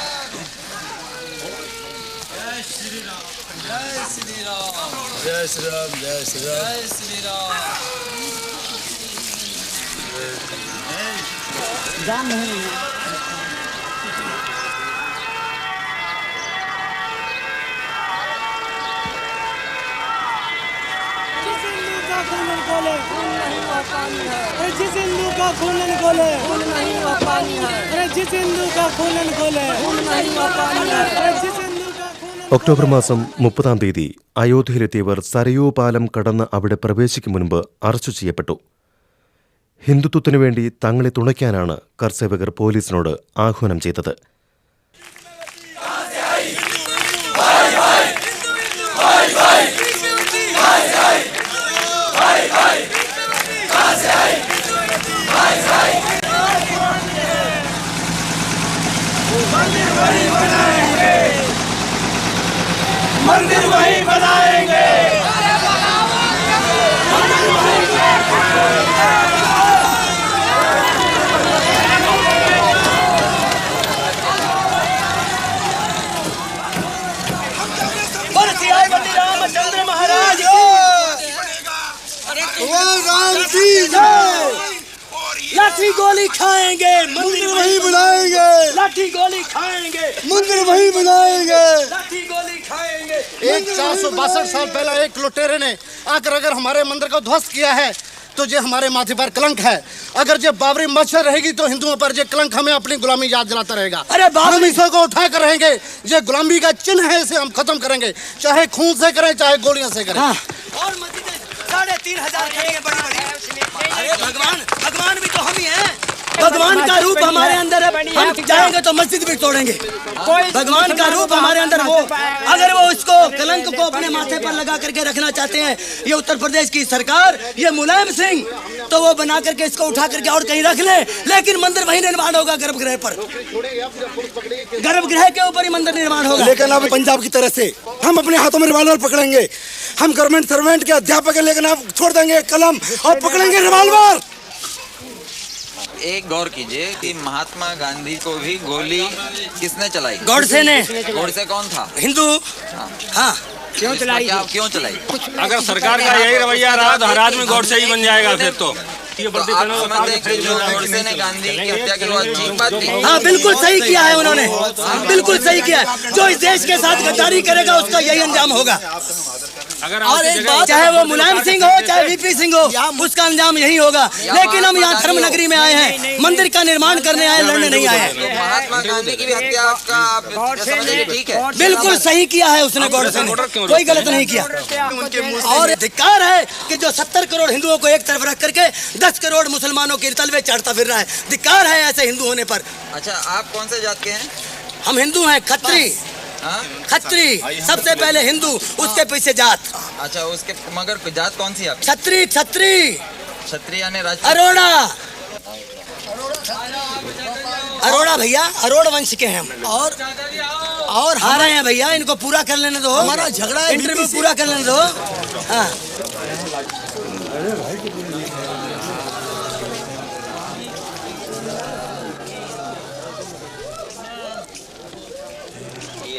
जय श्री राम, जय श्री राम, जय श्री राम, जय श्री राम, जय श्री राम। जिस हिंदू का खून खोले खून नहीं हुआ पानी है। अरे जिस हिंदू का खून खोले खून नहीं हुआ पानी है। अरे जिस हिंदू का खून ഒക്ടോബർ മാസം 30-ാം തീയതി അയോധ്യയിലെത്തിയവർ സരയൂ പാലം കടന്ന് അവിടെ പ്രവേശിക്കും മുൻപ് അറസ്റ്റ് ചെയ്യപ്പെട്ടു. ഹിന്ദുത്വത്തിനു വേണ്ടി തങ്ങളെ തുണയ്ക്കാനാണ് കർസേവകർ പോലീസിനോട് ആഹ്വാനം ചെയ്തത്. मंदिर वही बनाएंगे। रामचंद्र महाराज लाठी गोली खाएंगे, मंदिर वही बनाएंगे। लाठी गोली खाएंगे, मंदिर वही बनाएंगे। लाठी गोली खाएंगे। 462 साल पहले एक लुटेरे ने आकर अगर हमारे मंदिर को ध्वस्त किया है तो ये हमारे माथे पर कलंक है। अगर ये बाबरी मस्जिद रहेगी तो हिंदुओं पर ये कलंक हमें अपनी गुलामी याद दिलाता रहेगा। अरे हम इसको उठा कर रहेंगे। ये गुलामी का चिन्ह है, इसे हम खत्म करेंगे, चाहे खून से करें चाहे गोलियों से करें। और मस्जिदें 3,500 खड़ी बड़ी बड़ी। अरे भगवान भी तो हम ही हैं। भगवान का रूप हमारे अंदर है। हम जाएंगे तो मस्जिद भी तोड़ेंगे। भगवान का रूप हमारे अंदर हो, अगर वो उसको कलंक को अपने माथे पर लगा करके रखना चाहते हैं ये उत्तर प्रदेश की सरकार, ये मुलायम सिंह, तो वो बना करके इसको उठा करके और कहीं रख ले, लेकिन मंदिर वही निर्माण होगा गर्भगृह पर। गर्भगृह के ऊपर ही मंदिर निर्माण होगा। लेकिन अब पंजाब की तरह से हम अपने हाथों में रिवॉल्वर पकड़ेंगे। हम गवर्नमेंट सर्वेंट के अध्यापक हैं, लेकिन आप छोड़ देंगे कलम और पकड़ेंगे रिवॉल्वर। एक गौर कीजिए कि महात्मा गांधी को भी गोली किसने चलाई? गोडसे ने। गोडसे कौन था? हिंदू। हाँ, क्यों चलाई? क्यों चलाई? अगर सरकार का यही रवैया रहा तो हर आदमी गौडसे ही बन जाएगा फिर तो। गोडसे ने गांधी की हत्या की ठीक बात थी। हाँ, बिल्कुल सही किया है उन्होंने, बिल्कुल सही किया है। जो इस देश के साथ गद्दारी करेगा उसका यही अंजाम होगा। और एक बात, चाहे वो मुलायम सिंह हो चाहे वीपी सिंह हो, उसका अंजाम यही होगा। लेकिन हम यहाँ धर्म नगरी में आए हैं, मंदिर का निर्माण करने आए, लड़ने नहीं आए। महात्मा गांधी की भी हत्या आपका ठीक है? बिल्कुल सही किया है उसने, गोडसे ने कोई गलत नहीं किया। और धिक्कार है कि जो 70 करोड़ हिंदुओं को एक तरफ रख करके 10 करोड़ मुसलमानों के तलवे चढ़ता फिर रहा है। धिक्कार है ऐसे हिंदू होने पर। अच्छा, आप कौन से जात के हैं? हम हिंदू हैं, खत्री। खत्री सबसे पहले हिंदू, उसके पीछे जात। अच्छा, उसके मगर जात कौन सी आपकी? छत्री। छत्री छत्री यानी राज अरोड़ा। अरोड़ा भैया, अरोड़ वंश के हैं हम। और हारे हैं भैया, इनको पूरा कर लेने दो। हमारा झगड़ा है, इंटरव्यू पूरा कर लेने दो। हाँ,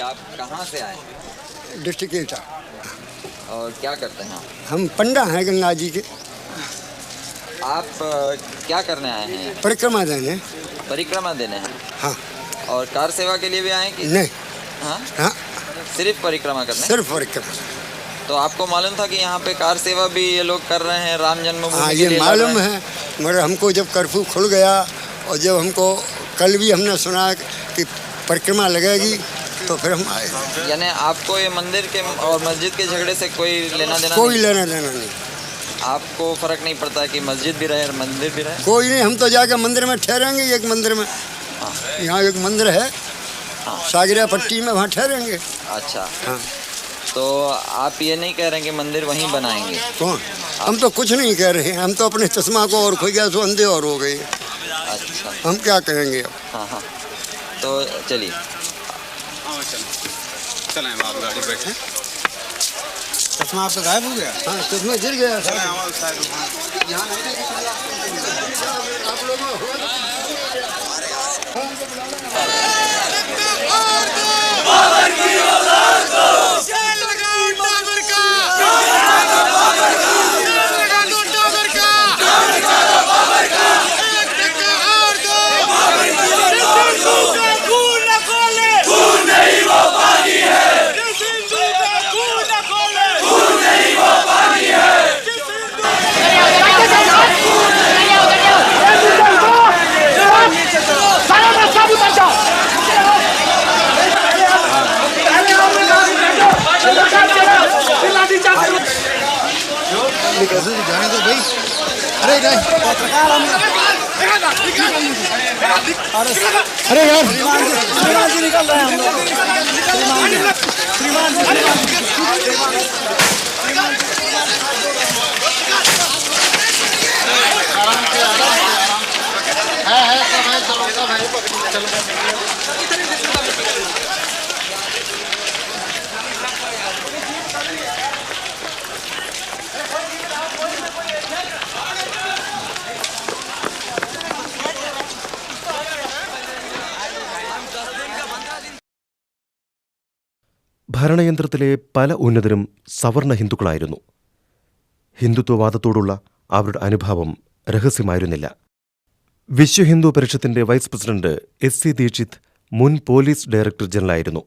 आप कहाँ से आए? डिस्ट्रिक्ट एटा। और क्या करते हैं? हम पंडा हैं गंगा जी के। आप क्या करने आए हैं? परिक्रमा देने। परिक्रमा देने हैं? हाँ। और कार सेवा के लिए भी आए कि नहीं? हाँ? हाँ, सिर्फ परिक्रमा करने? सिर्फ परिक्रमा। तो आपको मालूम था कि यहाँ पे कार सेवा भी ये लोग कर रहे हैं राम जन्मभूमि हाँ, के ये लिए मालूम है, मगर हमको जब कर्फ्यू खुल गया और जब हमको कल भी हमने सुना कि परिक्रमा लगेगी तो फिर हम आए। यानी आपको ये मंदिर के और मस्जिद के झगड़े से कोई लेना देना कोई लेना देना नहीं। आपको फर्क नहीं पड़ता है कि मस्जिद भी रहे और मंदिर भी रहे? कोई नहीं, हम तो जाके मंदिर में ठहरेंगे, एक मंदिर में। यहाँ एक मंदिर है सागरिया पट्टी में, वहाँ ठहरेंगे। अच्छा हाँ। तो आप ये नहीं कह रहे हैं कि मंदिर वहीं बनाएंगे? कौन? हम तो कुछ नहीं कह रहे हैं, हम तो अपने चश्मा को और खोई गया तो अंधे और हो गए। अच्छा, हम क्या कहेंगे अब? हाँ हाँ, तो चलिए चलें आप गाड़ी बैठे। चश्मा आपका गायब हो गया? हाँ, चश्मा गिर गया। आप लोगों कैसे जाने दो भाई। अरे अरे यार श्रीमान जी निकल रहे हैं हम लोग। श्रीमान ഭരണയന്ത്രത്തിലെ പല ഉന്നതരും സവർണ ഹിന്ദുക്കളായിരുന്നു. ഹിന്ദുത്വവാദത്തോടുള്ള അവരുടെ അനുഭാവം രഹസ്യമായിരുന്നില്ല. വിശ്വ ഹിന്ദു പരിഷത്തിന്റെ വൈസ് പ്രസിഡന്റ് SC ദീക്ഷിത് മുൻ പോലീസ് ഡയറക്ടർ ജനറലായിരുന്നു.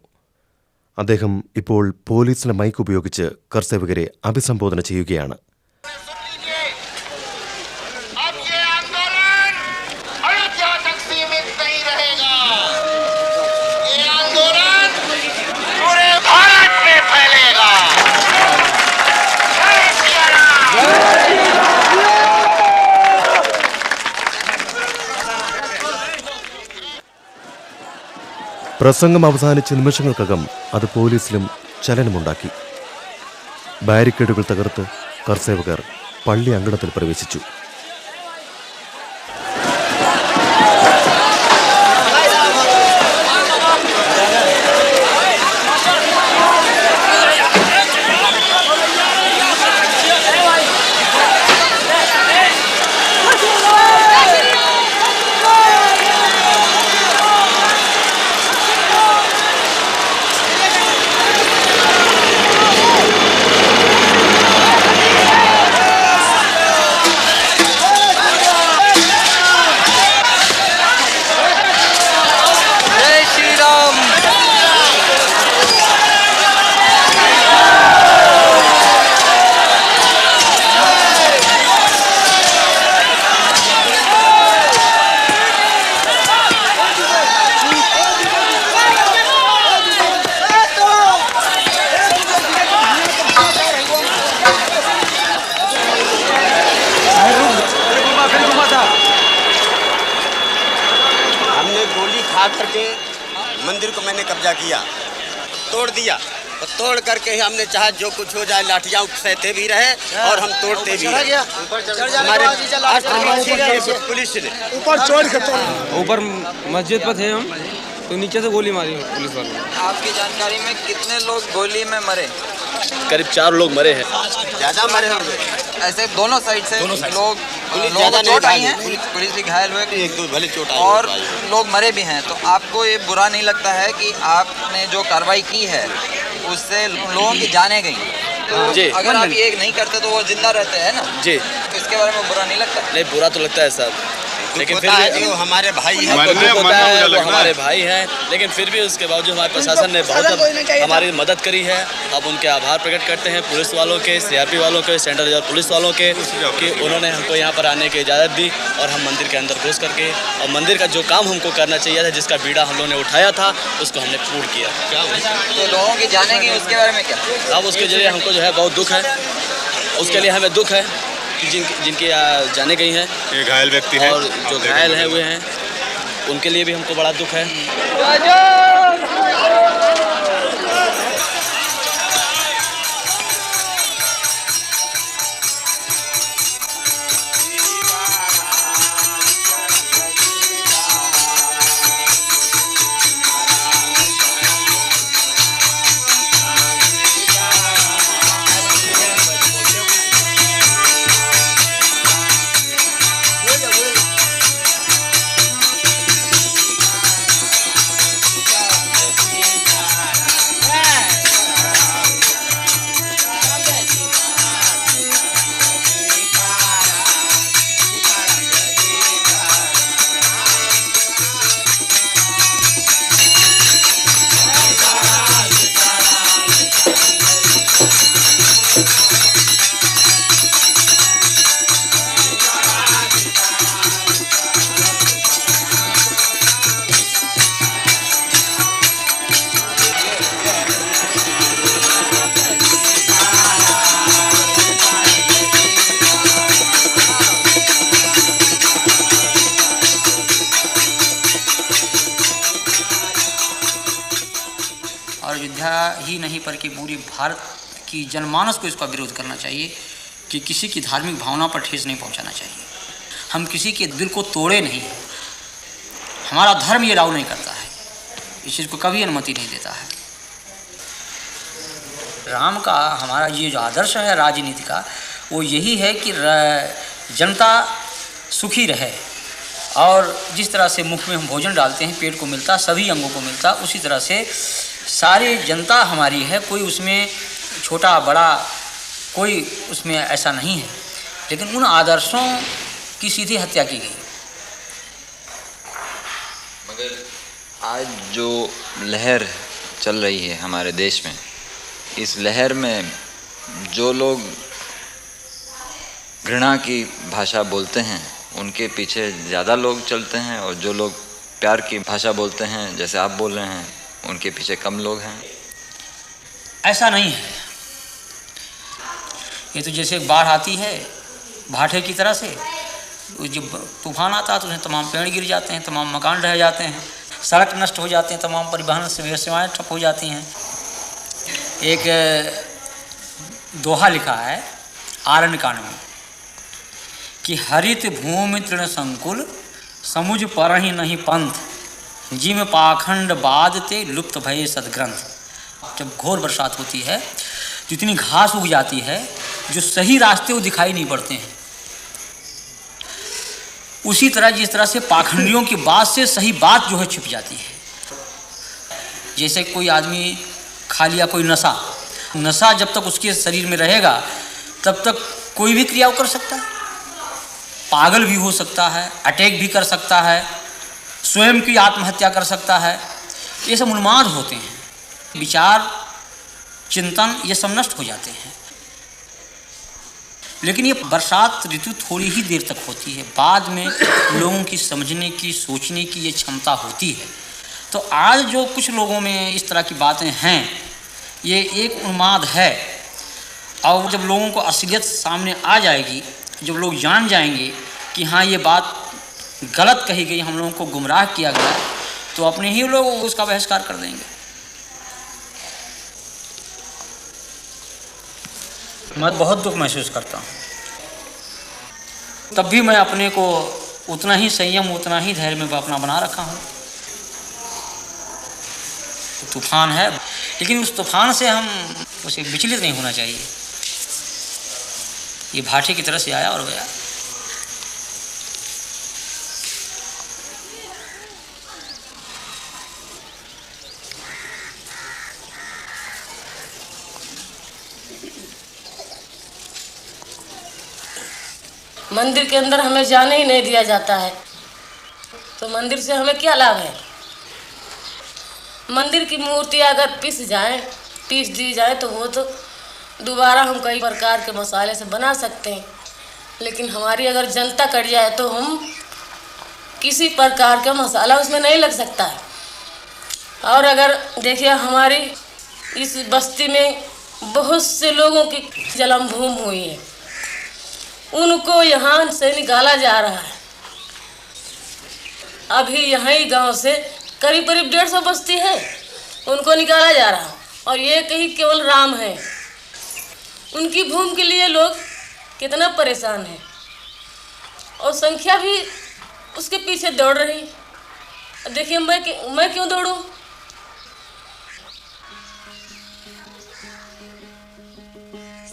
അദ്ദേഹം ഇപ്പോൾ പോലീസിന്റെ മൈക്ക് ഉപയോഗിച്ച് കർഷകരെ അഭിസംബോധന ചെയ്യുകയാണ്. പ്രസംഗം അവസാനിച്ച നിമിഷങ്ങൾക്കകം അത് പോലീസിലും ചലനമുണ്ടാക്കി. ബാരിക്കേഡുകൾ തകർത്ത് കർസേവകർ പള്ളി അങ്കണത്തിൽ പ്രവേശിച്ചു. करके मंदिर को मैंने कब्जा किया, तोड़ दिया और तोड़ करके हमने चाहे जो कुछ हो जाए लाठियां सहते भी रहे और हम तोड़ते भी रहे। हमारे पुलिस ने ऊपर चोर के ऊपर मस्जिद पर थे हम तो नीचे से गोली मारी पुलिस वालों ने। आपकी जानकारी में कितने लोग गोली में मरे? करीब 4 लोग मरे हैं। ज्यादा मरे होंगे, ऐसे दोनों साइड से लोग चोट आई है, पुलिस भी घायल हुए, 1-2 भले चोट आई और लोग मरे भी हैं। तो आपको ये बुरा नहीं लगता है कि आपने जो कार्रवाई की है उससे लोगों की जाने गई? तो अगर आप ये नहीं करते तो वो जिंदा रहते हैं ना जी, तो इसके बारे में बुरा नहीं लगता? नहीं, बुरा तो लगता है साहब, लेकिन फिर भी वो हमारे भाई हैं, वो हमारे भाई हैं, लेकिन फिर भी उसके बावजूद हमारे प्रशासन ने बहुत हमारी मदद करी है। अब उनके आभार प्रकट करते हैं पुलिस वालों के, सीआरपी वालों के, सेंट्रल रिजर्व पुलिस वालों के, कि उन्होंने हमको यहाँ पर आने की इजाज़त दी और हम मंदिर के अंदर घुस करके और मंदिर का जो काम हमको करना चाहिए था, जिसका बीड़ा हम लोगों ने उठाया था, उसको हमने पूर्ण किया। तो लोगों की जानेंगे उसके बारे में क्या? अब उसके जरिए हमको जो है बहुत दुख है, उसके लिए हमें दुख है कि जिनकी जाने गई हैं, ये घायल व्यक्ति हैं और जो घायल हैं हुए हैं, उनके लिए भी हमको बड़ा दुख है। ही नहीं बल्कि पूरी भारत की जनमानस को इसका विरोध करना चाहिए कि किसी की धार्मिक भावना पर ठेस नहीं पहुंचाना चाहिए। हम किसी के दिल को तोड़े नहीं, हमारा धर्म ये अलाउ नहीं करता है, इस चीज़ को कभी अनुमति नहीं देता है। राम का हमारा ये जो आदर्श है राजनीति का, वो यही है कि जनता सुखी रहे, और जिस तरह से मुख में हम भोजन डालते हैं पेट को मिलता, सभी अंगों को मिलता, उसी तरह से सारी जनता हमारी है, कोई उसमें छोटा बड़ा कोई उसमें ऐसा नहीं है। लेकिन उन आदर्शों की सीधी हत्या की गई। मगर आज जो लहर चल रही है हमारे देश में, इस लहर में जो लोग घृणा की भाषा बोलते हैं उनके पीछे ज़्यादा लोग चलते हैं, और जो लोग प्यार की भाषा बोलते हैं जैसे आप बोल रहे हैं उनके पीछे कम लोग हैं। ऐसा नहीं है। ये तो जैसे बाढ़ आती है भाटे की तरह से, जब तूफान आता है तो उसमें तमाम पेड़ गिर जाते हैं, तमाम मकान ढह जाते हैं, सड़क नष्ट हो जाते हैं, तमाम परिवहन सेवाएं ठप हो जाती हैं। एक दोहा लिखा है आरण्यकांड में कि हरित भूमि तृण संकुल समुझ परहि नहीं पंथ, जिम पाखंड बादते लुप्त भये सदग्रंथ। जब घोर बरसात होती है तो इतनी घास उग जाती है, जो सही रास्ते वो दिखाई नहीं पड़ते हैं। उसी तरह जिस तरह से पाखंडियों की बात से सही बात जो है छिप जाती है। जैसे कोई आदमी खा लिया कोई नशा जब तक उसके शरीर में रहेगा तब तक कोई भी क्रिया कर सकता है, पागल भी हो सकता है, अटैक भी कर सकता है, स्वयं की आत्महत्या कर सकता है। ये सब उन्माद होते हैं, विचार चिंतन ये सब नष्ट हो जाते हैं। लेकिन ये बरसात ऋतु थोड़ी ही देर तक होती है, बाद में लोगों की समझने की सोचने की ये क्षमता होती है। तो आज जो कुछ लोगों में इस तरह की बातें हैं, ये एक उन्माद है। और जब लोगों को असलियत सामने आ जाएगी, जब लोग जान जाएंगे कि हाँ ये बात गलत कही गई, हम लोगों को गुमराह किया गया, तो अपने ही लोग उसका बहिष्कार कर देंगे। मैं बहुत दुख महसूस करता हूँ, तब भी मैं अपने को उतना ही संयम उतना ही धैर्य में अपना बना रखा हूँ। तूफान है, लेकिन उस तूफान से हम उसे विचलित नहीं होना चाहिए। ये भाटे की तरह से आया और गया। मंदिर के अंदर हमें जाने ही नहीं दिया जाता है। तो मंदिर से हमें क्या लाभ है? मंदिर की मूर्ति अगर पीस दी जाए तो वो तो दोबारा हम कई प्रकार के मसाले से बना सकते हैं, लेकिन हमारी अगर जनता कट जाए तो हम किसी प्रकार का मसाला उसमें नहीं लग सकता है। और अगर देखिए हमारी इस बस्ती में बहुत से लोगों की जन्म भूमि हुई है, उनको यहाँ से निकाला जा रहा है। अभी यहाँ ही गांव से करीब 150 बस्ती है, उनको निकाला जा रहा है। और ये कहीं केवल राम है, उनकी भूमि के लिए लोग कितना परेशान है और संख्या भी उसके पीछे दौड़ रही। देखिए मैं क्यों दौड़ूं?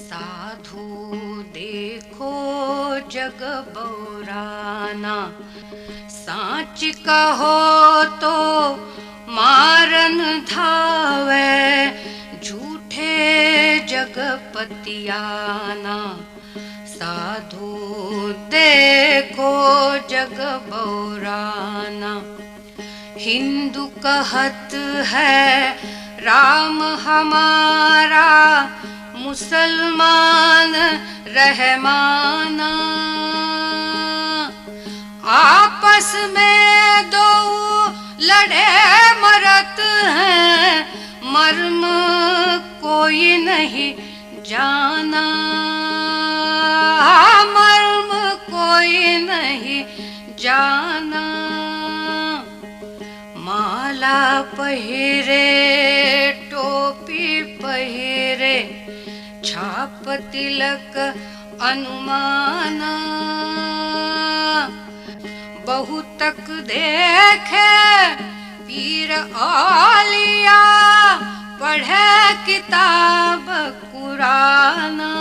साधु देखो जग बौराना, साच कहो तो मारन धावे, झूठे जगपतियाना। साधु देखो जग बौराना, हिंदू कहत है राम हमारा, मुसलमान रहमाना। आपस में दो लड़े मरत हैं, मर्म कोई नहीं जाना, मर्म कोई नहीं जाना। माला पहिरे टोपी पहिरे, छाप तिलक अनुमाना। बहुतक देखे पीर औलिया, पढ़े किताब कुराना।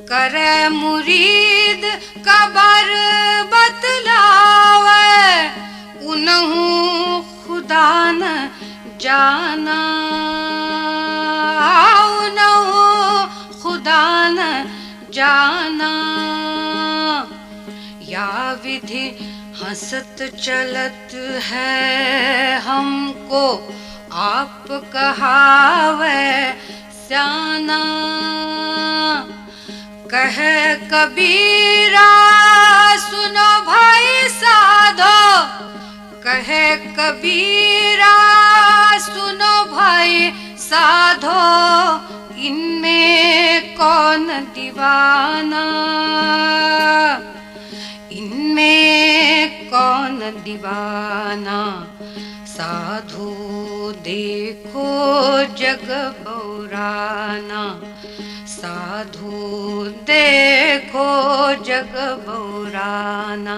करे मुरीद कबर बतलावे, उनहु खुदा न जाना, उनहु खुदा न जाना। या विधि हंसत चलत है हमको, आप कहावे स्याना। कहे कबीरा सुनो भाई साधो, कहे कबीरा सुनो भाई साधो, इनमें कौन दीवाना, इनमें कौन दीवाना। साधु देखो जग बौराना, साधु देखो जग बौराना।